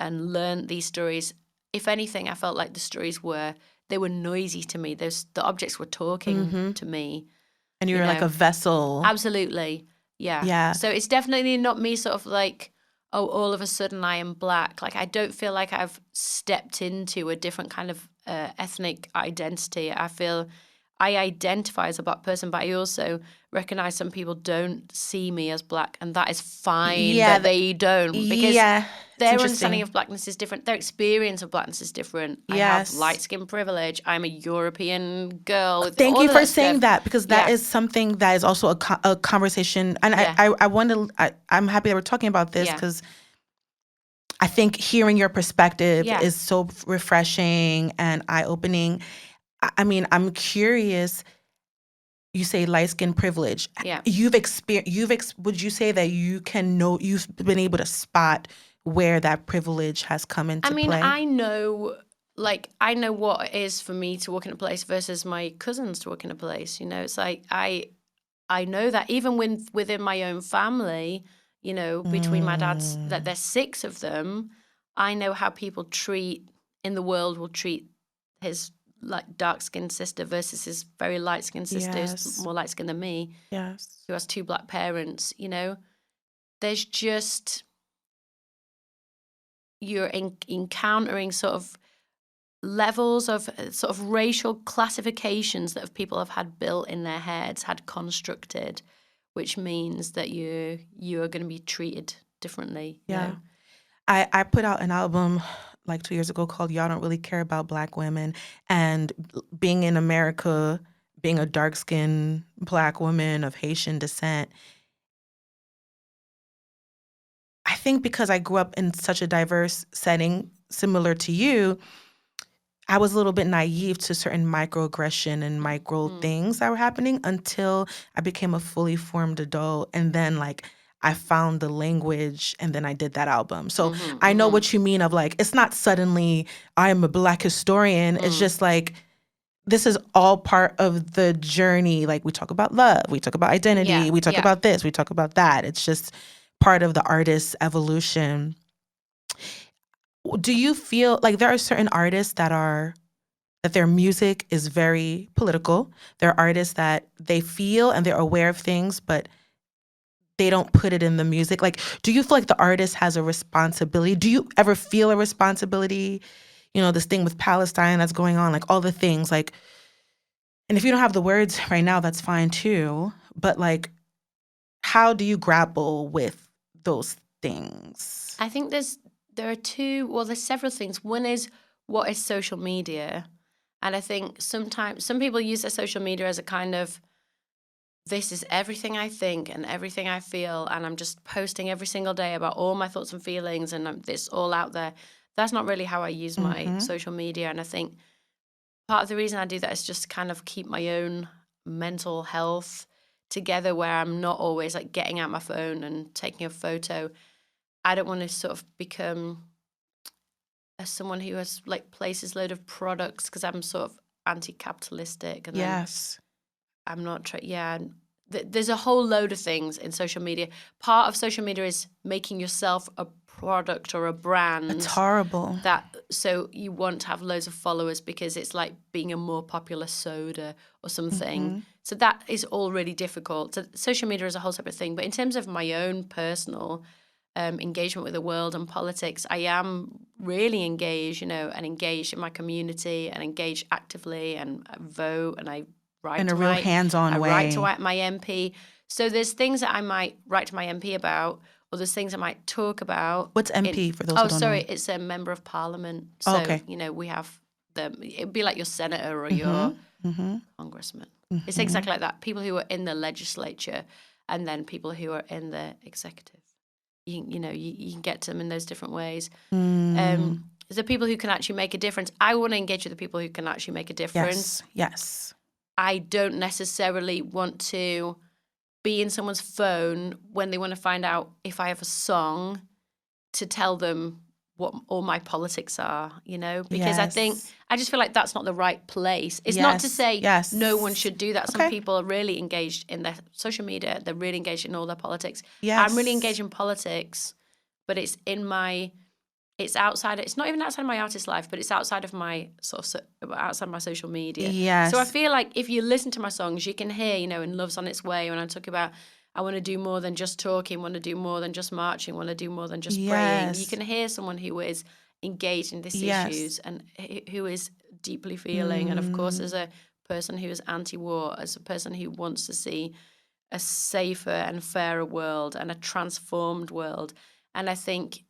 learned these stories. If anything, I felt like the stories were noisy to me. The objects were talking to me. And you were like a vessel. Absolutely. Yeah. So it's definitely not me sort of like, oh, all of a sudden I am black. Like, I don't feel like I've stepped into a different kind of ethnic identity. I feel I identify as a black person, but I also recognize some people don't see me as black, and that is fine that they don't, because their understanding of blackness is different. Their experience of blackness is different. I have light skin privilege. I'm a European girl. Thank you for saying that, because that is something that is also a conversation. And I'm happy that we're talking about this, because I think hearing your perspective is so refreshing and eye-opening. I mean, I'm curious. You say light skin privilege. Yeah. Would you say that you've been able to spot where that privilege has come into play? I know what it is for me to walk in a place versus my cousins to walk in a place. You know, it's like I know that even within my own family, you know, between my dads, that there's 6 of them, I know how people in the world will treat his like dark-skinned sister versus his very light-skinned sister who's more light-skinned than me, who has 2 black parents. You know, there's just, you're encountering sort of levels of sort of racial classifications that people have had built in their heads, had constructed, which means that you are going to be treated differently. You know? I put out an album like 2 years ago called Y'all Don't Really Care About Black Women. And being in America, being a dark-skinned Black woman of Haitian descent, I think because I grew up in such a diverse setting, similar to you, I was a little bit naive to certain microaggression and micro things that were happening until I became a fully formed adult. And then, like, I found the language, and then I did that album. So I know what you mean of, like, it's not suddenly I am a Black historian. It's just like, this is all part of the journey. Like, we talk about love, we talk about identity, we talk about this, we talk about that. It's just part of the artist's evolution. Do you feel like there are certain artists that their music is very political? There are artists that they feel and they're aware of things, but they don't put it in the music. Like, do you feel like the artist has a responsibility? Do you ever feel a responsibility? You know, this thing with Palestine that's going on, like all the things, like, and if you don't have the words right now, that's fine too. But like, how do you grapple with those things? I think there's several things. One is, what is social media? And I think sometimes some people use their social media as a kind of, this is everything I think and everything I feel, and I'm just posting every single day about all my thoughts and feelings, and this all out there. That's not really how I use my social media. And I think part of the reason I do that is just kind of keep my own mental health together, where I'm not always like getting out my phone and taking a photo. I don't want to sort of become as someone who has like places load of products, because I'm sort of anti-capitalistic, and Yes. then I'm not there's a whole load of things in social media. Part of social media is making yourself a product or a brand. It's horrible. So you want to have loads of followers because it's like being a more popular soda or something. So that is all really difficult. So social media is a whole separate thing. But in terms of my own personal engagement with the world and politics, I am really engaged, and engaged in my community and engaged actively, and I vote, and I write in a real hands-on way. I write to my MP. So there's things that I might write to my MP about, or there's things I might talk about. What's MP for those who don't know? It's a member of parliament. So, okay. We have it'd be like your senator or your congressman. It's exactly like that. People who are in the legislature, and then people who are in the executive. You can get to them in those different ways. The people who can actually make a difference. I want to engage with the people who can actually make a difference. Yes. I don't necessarily want to be in someone's phone when they want to find out if I have a song to tell them what all my politics are, because I just feel like that's not the right place. It's not to say no one should do that. Some people are really engaged in their social media. They're really engaged in all their politics. Yes. I'm really engaged in politics, but it's outside. It's not even outside my artist life, but it's outside of my outside my social media. Yes. So I feel like if you listen to my songs, you can hear, and Love's on its way. When I talk about, I want to do more than just talking, want to do more than just marching, want to do more than just praying. You can hear someone who is engaged in these issues and who is deeply feeling. And of course, as a person who is anti-war, as a person who wants to see a safer and fairer world and a transformed world. And I think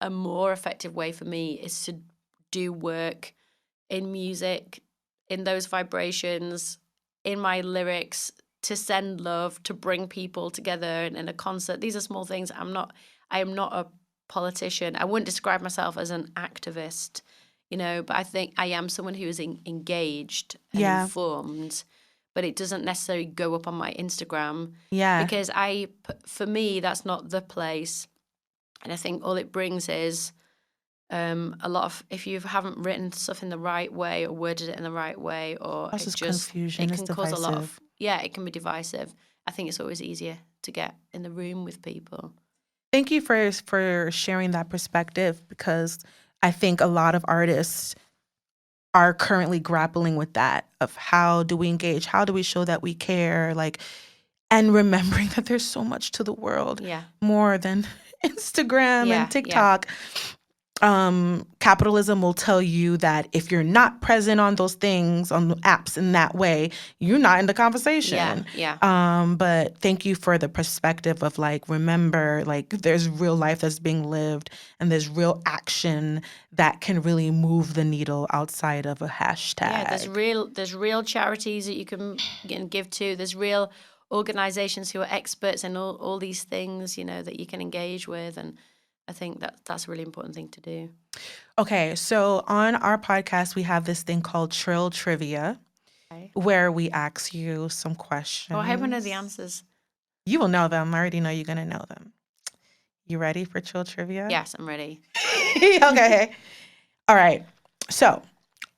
a more effective way for me is to do work in music, in those vibrations, in my lyrics, to send love, to bring people together in a concert. These are small things. I am not a politician. I wouldn't describe myself as an activist, but I think I am someone who is engaged and informed, but it doesn't necessarily go up on my Instagram. Yeah. Because for me, that's not the place. And I think all it brings is a lot of, if you haven't written stuff in the right way or worded it in the right way, or it's confusion. It can cause a lot of, it can be divisive. I think it's always easier to get in the room with people. Thank you for sharing that perspective, because I think a lot of artists are currently grappling with that, of how do we engage? How do we show that we care? And remembering that there's so much to the world, more than Instagram and TikTok. Capitalism will tell you that if you're not present on those things, on the apps in that way, you're not in the conversation. But thank you for the perspective of remember, there's real life that's being lived, and there's real action that can really move the needle outside of a hashtag. Yeah, there's real charities that you can give to. There's real organizations who are experts in all these things, that you can engage with. And I think that's a really important thing to do. Okay, so on our podcast, we have this thing called Trill Trivia, where we ask you some questions. Oh, I hope I know the answers. You will know them. I already know you're going to know them. You ready for Trill Trivia? Yes, I'm ready. Okay. All right. So,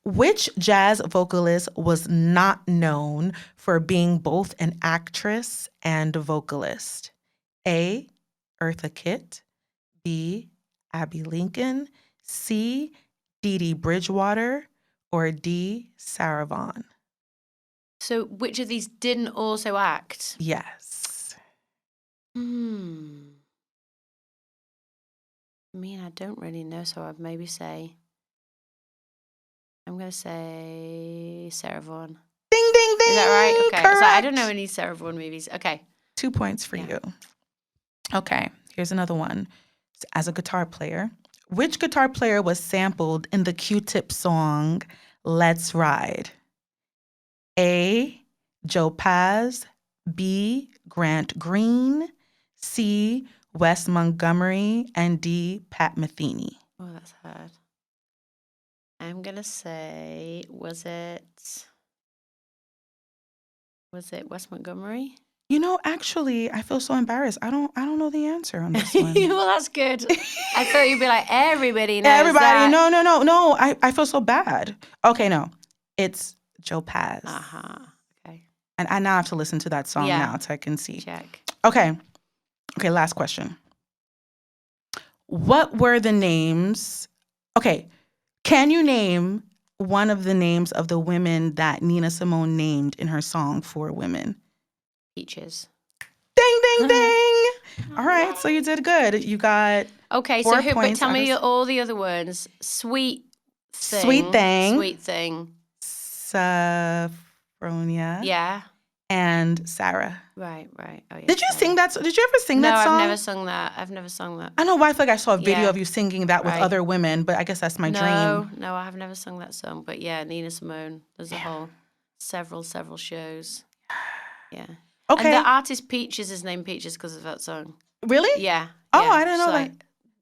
which jazz vocalist was not known for being both an actress and a vocalist? A, Eartha Kitt. B, Abby Lincoln. C, Dee Dee Bridgewater. Or D, Sarah Vaughan. So which of these didn't also act? Yes. I mean, I don't really know, so I'd maybe say, I'm going to say Sarah Vaughan. Ding, ding, ding. Is that right? Okay. Correct. So I don't know any Sarah Vaughan movies. Okay. 2 points for you. Okay. Here's another one. As a guitar player, which guitar player was sampled in the Q-Tip song Let's Ride? A, Joe Paz. B, Grant Green. C, Wes Montgomery. And D, Pat Metheny. Oh, that's hard. I'm going to say, was it Wes Montgomery? You know, actually, I feel so embarrassed. I don't know the answer on this one. Well, that's good. I thought you'd be like, everybody knows Everybody, that. no. I feel so bad. Okay, no. It's Joe Paz. Okay. And I now have to listen to that song now so I can see. Check. Okay, last question. What were the names? Okay, can you name one of the names of the women that Nina Simone named in her song For Women? Peaches. Ding, ding, ding. All right, so you did good. You got 4 but points. tell me all the other words. Sweet thing. Sweet thing. Saffronia. Yeah. And Sarah. Right. Oh, yeah, Did you sing that? Did you ever sing that song? No, I've never sung that. I know why I feel like I saw a video of you singing that with other women, but I guess that's my dream. No, I have never sung that song. But yeah, Nina Simone. There's a whole several shows. Yeah. Okay. And the artist Peaches is named Peaches because of that song. Really? Yeah. Oh, I didn't know that.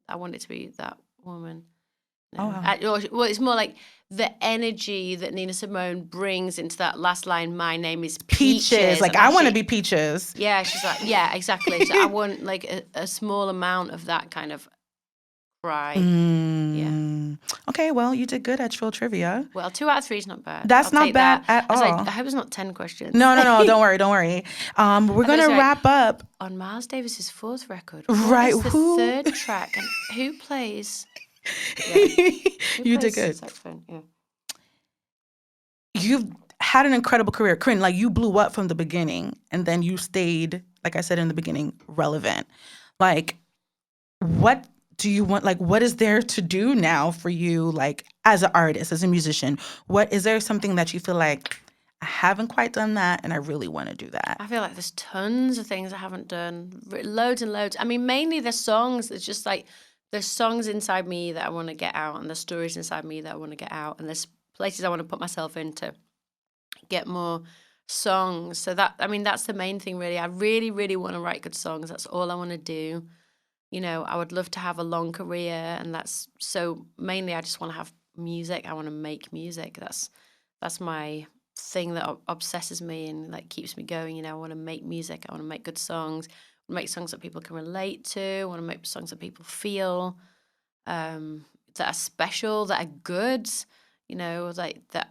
I want it to be that woman. No. Oh, wow. Well, it's more like the energy that Nina Simone brings into that last line, my name is Peaches. Like, I want to be Peaches. Yeah, she's like, yeah, exactly. So I want like a small amount of that kind of cry. Yeah. Okay, well, you did good at Trill Trivia. Well, 2 out of 3 is not bad. That's not bad at all. I hope it's not 10 questions. No, don't worry. We're going to wrap up. On Miles Davis's 4th record. Right. What is the 3rd track? And who plays... You did good. Saxophone? Yeah. You've had an incredible career. Corinne, like, you blew up from the beginning, and then you stayed, like I said in the beginning, relevant. Like, what do you want? Like, what is there to do now for you, like, as an artist, as a musician? Is there something that you feel like, I haven't quite done that, and I really want to do that? I feel like there's tons of things I haven't done. Loads and loads. I mean, mainly the songs. It's just like, there's songs inside me that I want to get out, and there's stories inside me that I want to get out, and there's places I want to put myself in to get more songs. So that's the main thing, really. I really, really want to write good songs. That's all I want to do. You know, I would love to have a long career, and so mainly I just want to have music. I want to make music. That's my thing that obsesses me and like keeps me going. You know, I want to make music. I want to make good songs. Make songs that people can relate to. I want to make songs that people feel that are special, that are good, you know, like that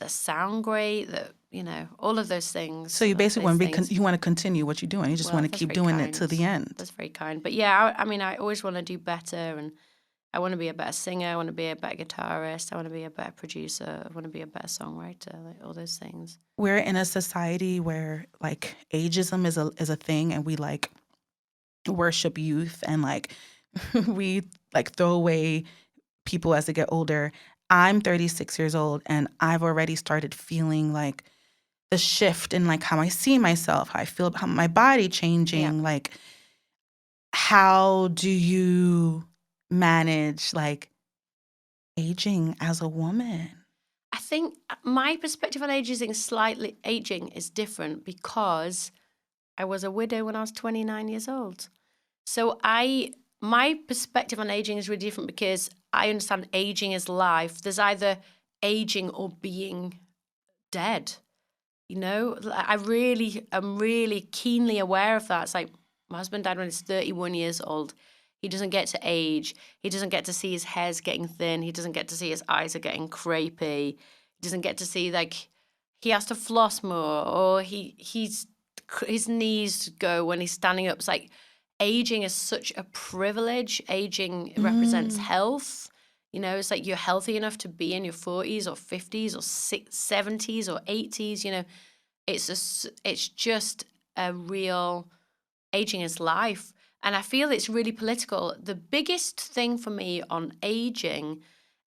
sound great, that, you know, all of those things. So you basically you want to continue what you're doing. You just want to keep doing it to the end. That's very kind. But yeah, I mean, I always want to do better, and I want to be a better singer. I want to be a better guitarist. I want to be a better producer. I want to be a better songwriter, like all those things. We're in a society where like ageism is a thing, and we like worship youth, and like we like throw away people as they get older. I'm 36 years old, and I've already started feeling like the shift in like how I see myself, how I feel, how my body changing. Yeah. Like, how do you manage like aging as a woman? I think my perspective on aging is different because I was a widow when I was 29 years old. So my perspective on aging is really different because I understand aging as life. There's either aging or being dead. You know, I'm really keenly aware of that. It's like my husband died when he's 31 years old. He doesn't get to age. He doesn't get to see his hair's getting thin. He doesn't get to see his eyes are getting crepey. He doesn't get to see, like, he has to floss more, or his knees go when he's standing up. It's like aging is such a privilege. Aging represents health. You know, it's like you're healthy enough to be in your 40s or 50s or 70s or 80s. You know, it's just a real aging is life. And I feel it's really political. The biggest thing for me on aging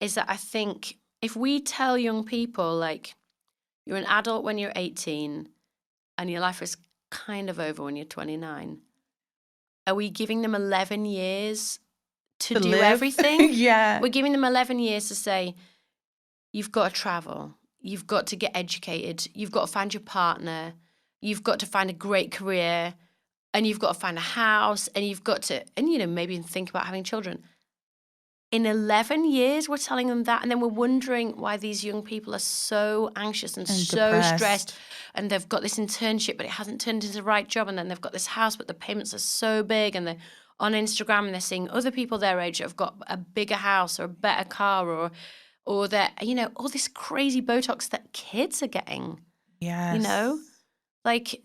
is that I think if we tell young people, like, you're an adult when you're 18 and your life is kind of over when you're 29, are we giving them 11 years to do live? Everything? Yeah. We're giving them 11 years to say, you've got to travel, you've got to get educated, you've got to find your partner, you've got to find a great career, and you've got to find a house, and you've got to, and, you know, maybe think about having children. In 11 years, we're telling them that, and then we're wondering why these young people are so anxious and so depressed. stressed and they've got this internship, but it hasn't turned into the right job. And then they've got this house, but the payments are so big. And they're on Instagram and they're seeing other people their age that have got a bigger house or a better car or they're, you know, all this crazy Botox that kids are getting. Yes. You know, like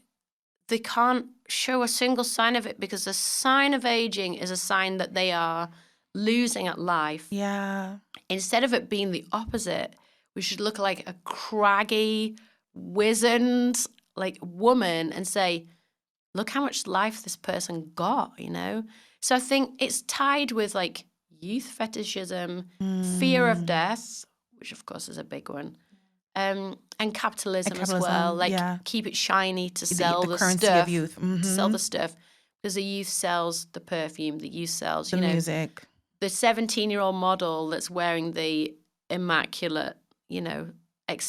they can't show a single sign of it because the sign of aging is a sign that they are losing at life. Yeah. Instead of it being the opposite, we should look like a craggy, wizened, like woman and say, look how much life this person got, you know? So I think it's tied with like youth fetishism, fear of death, which of course is a big one, and capitalism as well. Like keep it shiny to sell the currency stuff, of youth. to sell the stuff, because the youth sells the perfume, the youth sells, the music. The 17-year-old model that's wearing the immaculate, you know, like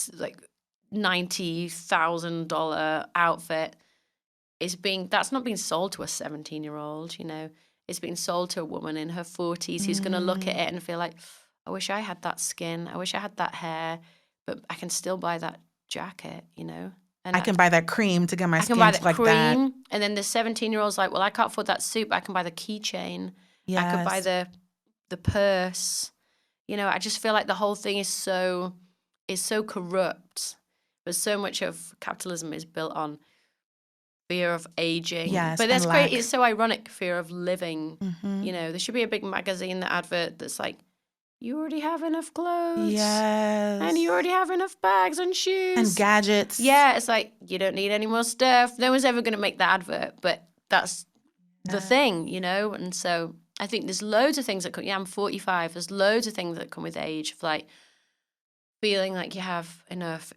$90,000 outfit that's not being sold to a 17-year-old, you know. It's being sold to a woman in her 40s who's going to look at it and feel like, I wish I had that skin. I wish I had that hair, but I can still buy that jacket, you know. And I can buy that cream to get my skin like that. I can buy that cream. And then the 17-year-old's like, well, I can't afford that suit, but I can buy the keychain. Yes. I could buy the purse. You know, I just feel like the whole thing is so corrupt. But so much of capitalism is built on fear of aging. Yes, but that's great. It's so ironic, fear of living. You know, there should be a big magazine, the advert that's like, you already have enough clothes. Yes. And you already have enough bags and shoes. And gadgets. Yeah, it's like, you don't need any more stuff. No one's ever going to make the advert, but that's the thing, you know? And so I think there's loads of things that come, I'm 45, there's loads of things that come with age, of like feeling like you have enough,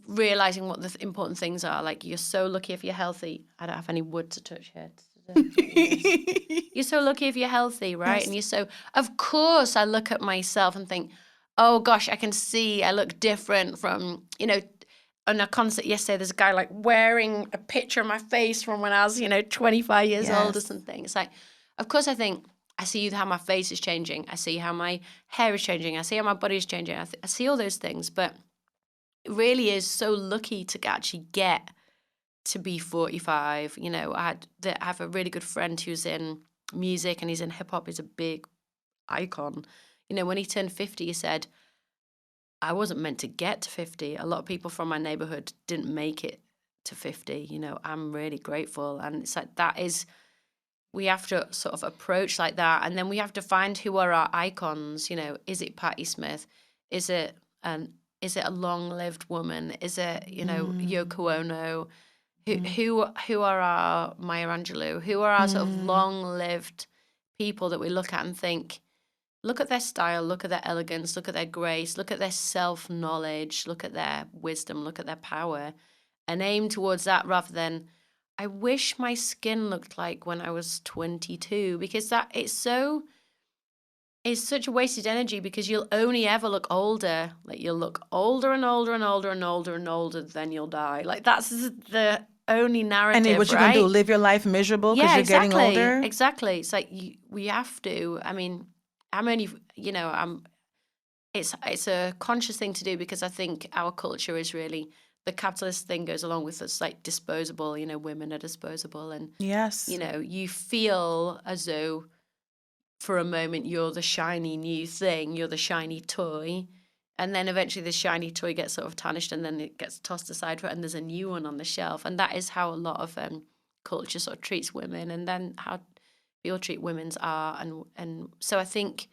realizing what the important things are. Like, you're so lucky if you're healthy. I don't have any wood to touch here. You're so lucky if you're healthy, right? Yes. And you're so, of course, I look at myself and think, oh gosh, I can see I look different from, you know, on a concert yesterday, there's a guy like wearing a picture of my face from when I was, 25 years old or something. It's like, of course I think, I see how my face is changing. I see how my hair is changing. I see how my body is changing. I see all those things, but it really is so lucky to actually get to be 45. You know, I have a really good friend who's in music and he's in hip hop. He's a big icon. You know, when he turned 50, he said, I wasn't meant to get to 50. A lot of people from my neighborhood didn't make it to 50. You know, I'm really grateful. And it's like, we have to sort of approach like that. And then we have to find who are our icons. You know, is it Patti Smith? Is it a long-lived woman? Is it, Yoko Ono? Who are our Maya Angelou? Who are our sort of long-lived people that we look at and think, look at their style, look at their elegance, look at their grace, look at their self-knowledge, look at their wisdom, look at their power, and aim towards that rather than, I wish my skin looked like when I was 22, because it's such a wasted energy, because you'll only ever look older. Like, you'll look older and older and older and older and older, then you'll die. Like, that's the only narrative, and what you're right? going to do, live your life miserable because you're getting older? Exactly. It's like, we have to. I mean, I'm only, it's a conscious thing to do, because I think our culture is really, the capitalist thing goes along with us, like, disposable, women are disposable. And, yes, you feel as though for a moment you're the shiny new thing, you're the shiny toy. And then eventually the shiny toy gets sort of tarnished and then it gets tossed aside and there's a new one on the shelf. And that is how a lot of culture sort of treats women, and then how people treat women's art. And so I think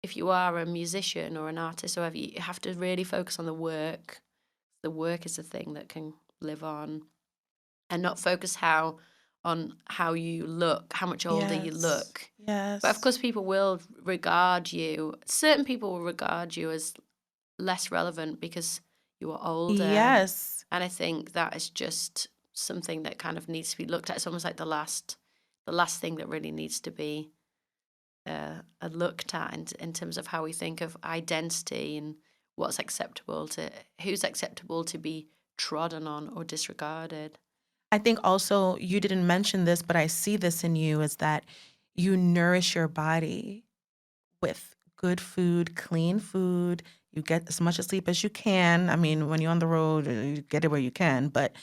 if you are a musician or an artist or whatever, you have to really focus on the work. The work is the thing that can live on, and not focus on how you look, how much older you look. Yes. But of course, people will regard you. Certain people will regard you as less relevant because you are older. Yes. And I think that is just something that kind of needs to be looked at. It's almost like the last thing that really needs to be looked at in terms of how we think of identity and who's acceptable to be trodden on or disregarded. I think also, you didn't mention this, but I see this in you, is that you nourish your body with good food, clean food. You get as much sleep as you can. I mean, when you're on the road, you get it where you can, but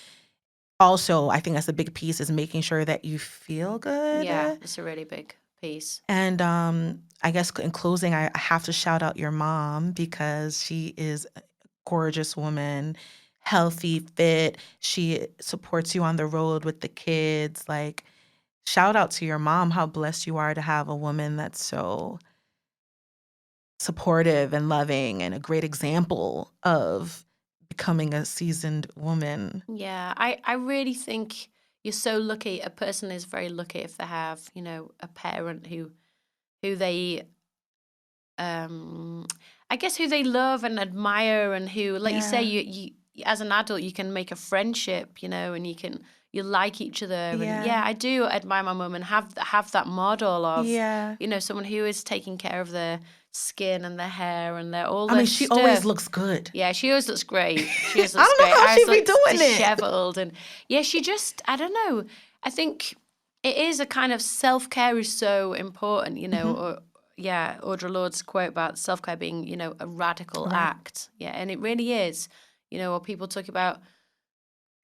also, I think that's a big piece, is making sure that you feel good. Yeah, it's a really big piece. And I guess in closing, I have to shout out your mom, because she is a gorgeous woman, healthy, fit. She supports you on the road with the kids. Like, shout out to your mom, how blessed you are to have a woman that's so supportive and loving and a great example of becoming a seasoned woman. Yeah, I really think you're so lucky. A person is very lucky if they have, a parent who they, I guess, who they love and admire, and who, like you say, you as an adult, you can make a friendship, and you like each other. And I do admire my mum and have that model of, someone who is taking care of their skin and their hair and their all. I mean, she stuff. always looks good. Yeah, she always looks great. She always looks I don't know great. how she be doing disheveled, and she just, I don't know. I think it is a kind of self-care is so important, or Audre Lorde's quote about self-care being, a radical act. Yeah, and it really is. Or people talk about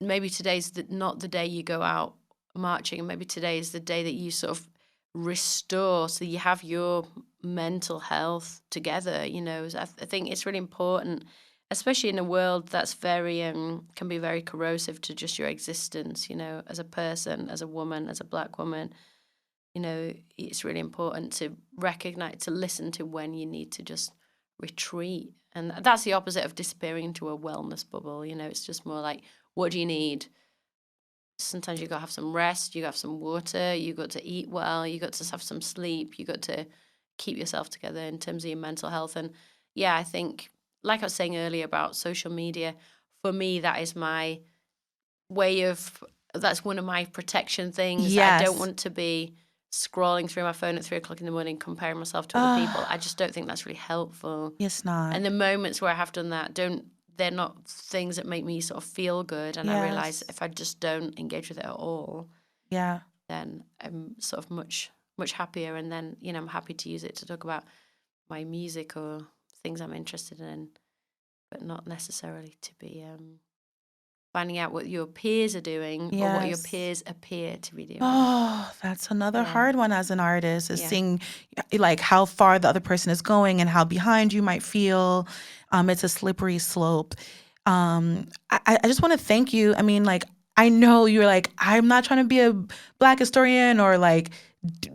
maybe today's not the day you go out marching, and maybe today is the day that you sort of restore, so you have your mental health together. I think it's really important, especially in a world that's very can be very corrosive to just your existence, as a person, as a woman, as a Black woman. It's really important to recognize, to listen to when you need to just retreat. And that's the opposite of disappearing into a wellness bubble. It's just more like, what do you need? Sometimes you got to have some rest, you got to have some water, you got to eat well, you got to have some sleep, you got to keep yourself together in terms of your mental health. And I think, like I was saying earlier about social media, for me, that is my way of, that's one of my protection things. Yes. I don't want to be scrolling through my phone at 3:00 in the morning, comparing myself to other people. I just don't think that's really helpful. It's not. And the moments where I have done that, they're not things that make me sort of feel good. And I realize if I just don't engage with it at all, then I'm sort of much, much happier. And then, I'm happy to use it to talk about my music or things I'm interested in, but not necessarily to be finding out what your peers are doing or what your peers appear to be doing. Oh, that's another hard one as an artist, is seeing like how far the other person is going and how behind you might feel. It's a slippery slope. I just want to thank you. I mean, like, I know you're like, I'm not trying to be a Black historian or like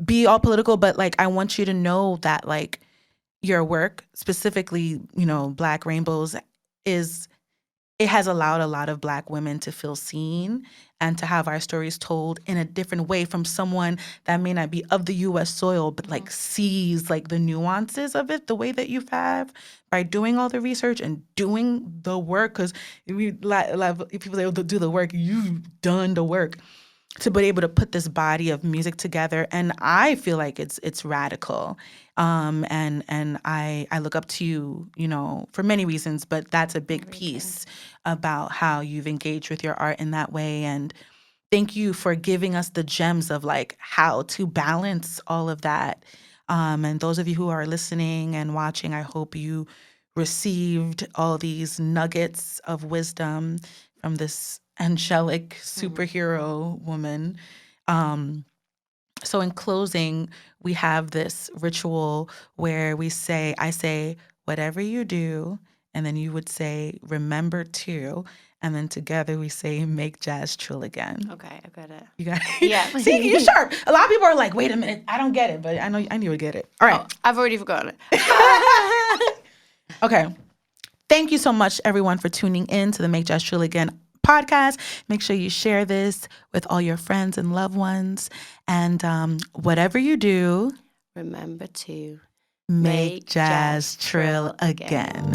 be all political, but like, I want you to know that like your work, specifically, Black Rainbows, it has allowed a lot of Black women to feel seen and to have our stories told in a different way from someone that may not be of the U.S. soil, but like sees like the nuances of it the way that you have by doing all the research and doing the work. Because if people say, oh, do the work, you've done the work to be able to put this body of music together. And I feel like it's radical. And I look up to you, for many reasons, but that's a big piece about how you've engaged with your art in that way. And thank you for giving us the gems of like how to balance all of that. And those of you who are listening and watching, I hope you received all these nuggets of wisdom from this angelic superhero woman. So in closing, we have this ritual where I say, whatever you do, and then you would say, remember to, and then together we say, make jazz trill again. Okay, I got it. You got it? Yeah. See, you're sharp. A lot of people are like, wait a minute, I don't get it, but I know you would get it. All right. Oh, I've already forgotten it. Okay. Thank you so much, everyone, for tuning in to the Make Jazz Trill Again podcast. Make sure you share this with all your friends and loved ones. And whatever you do, remember to make jazz trill again.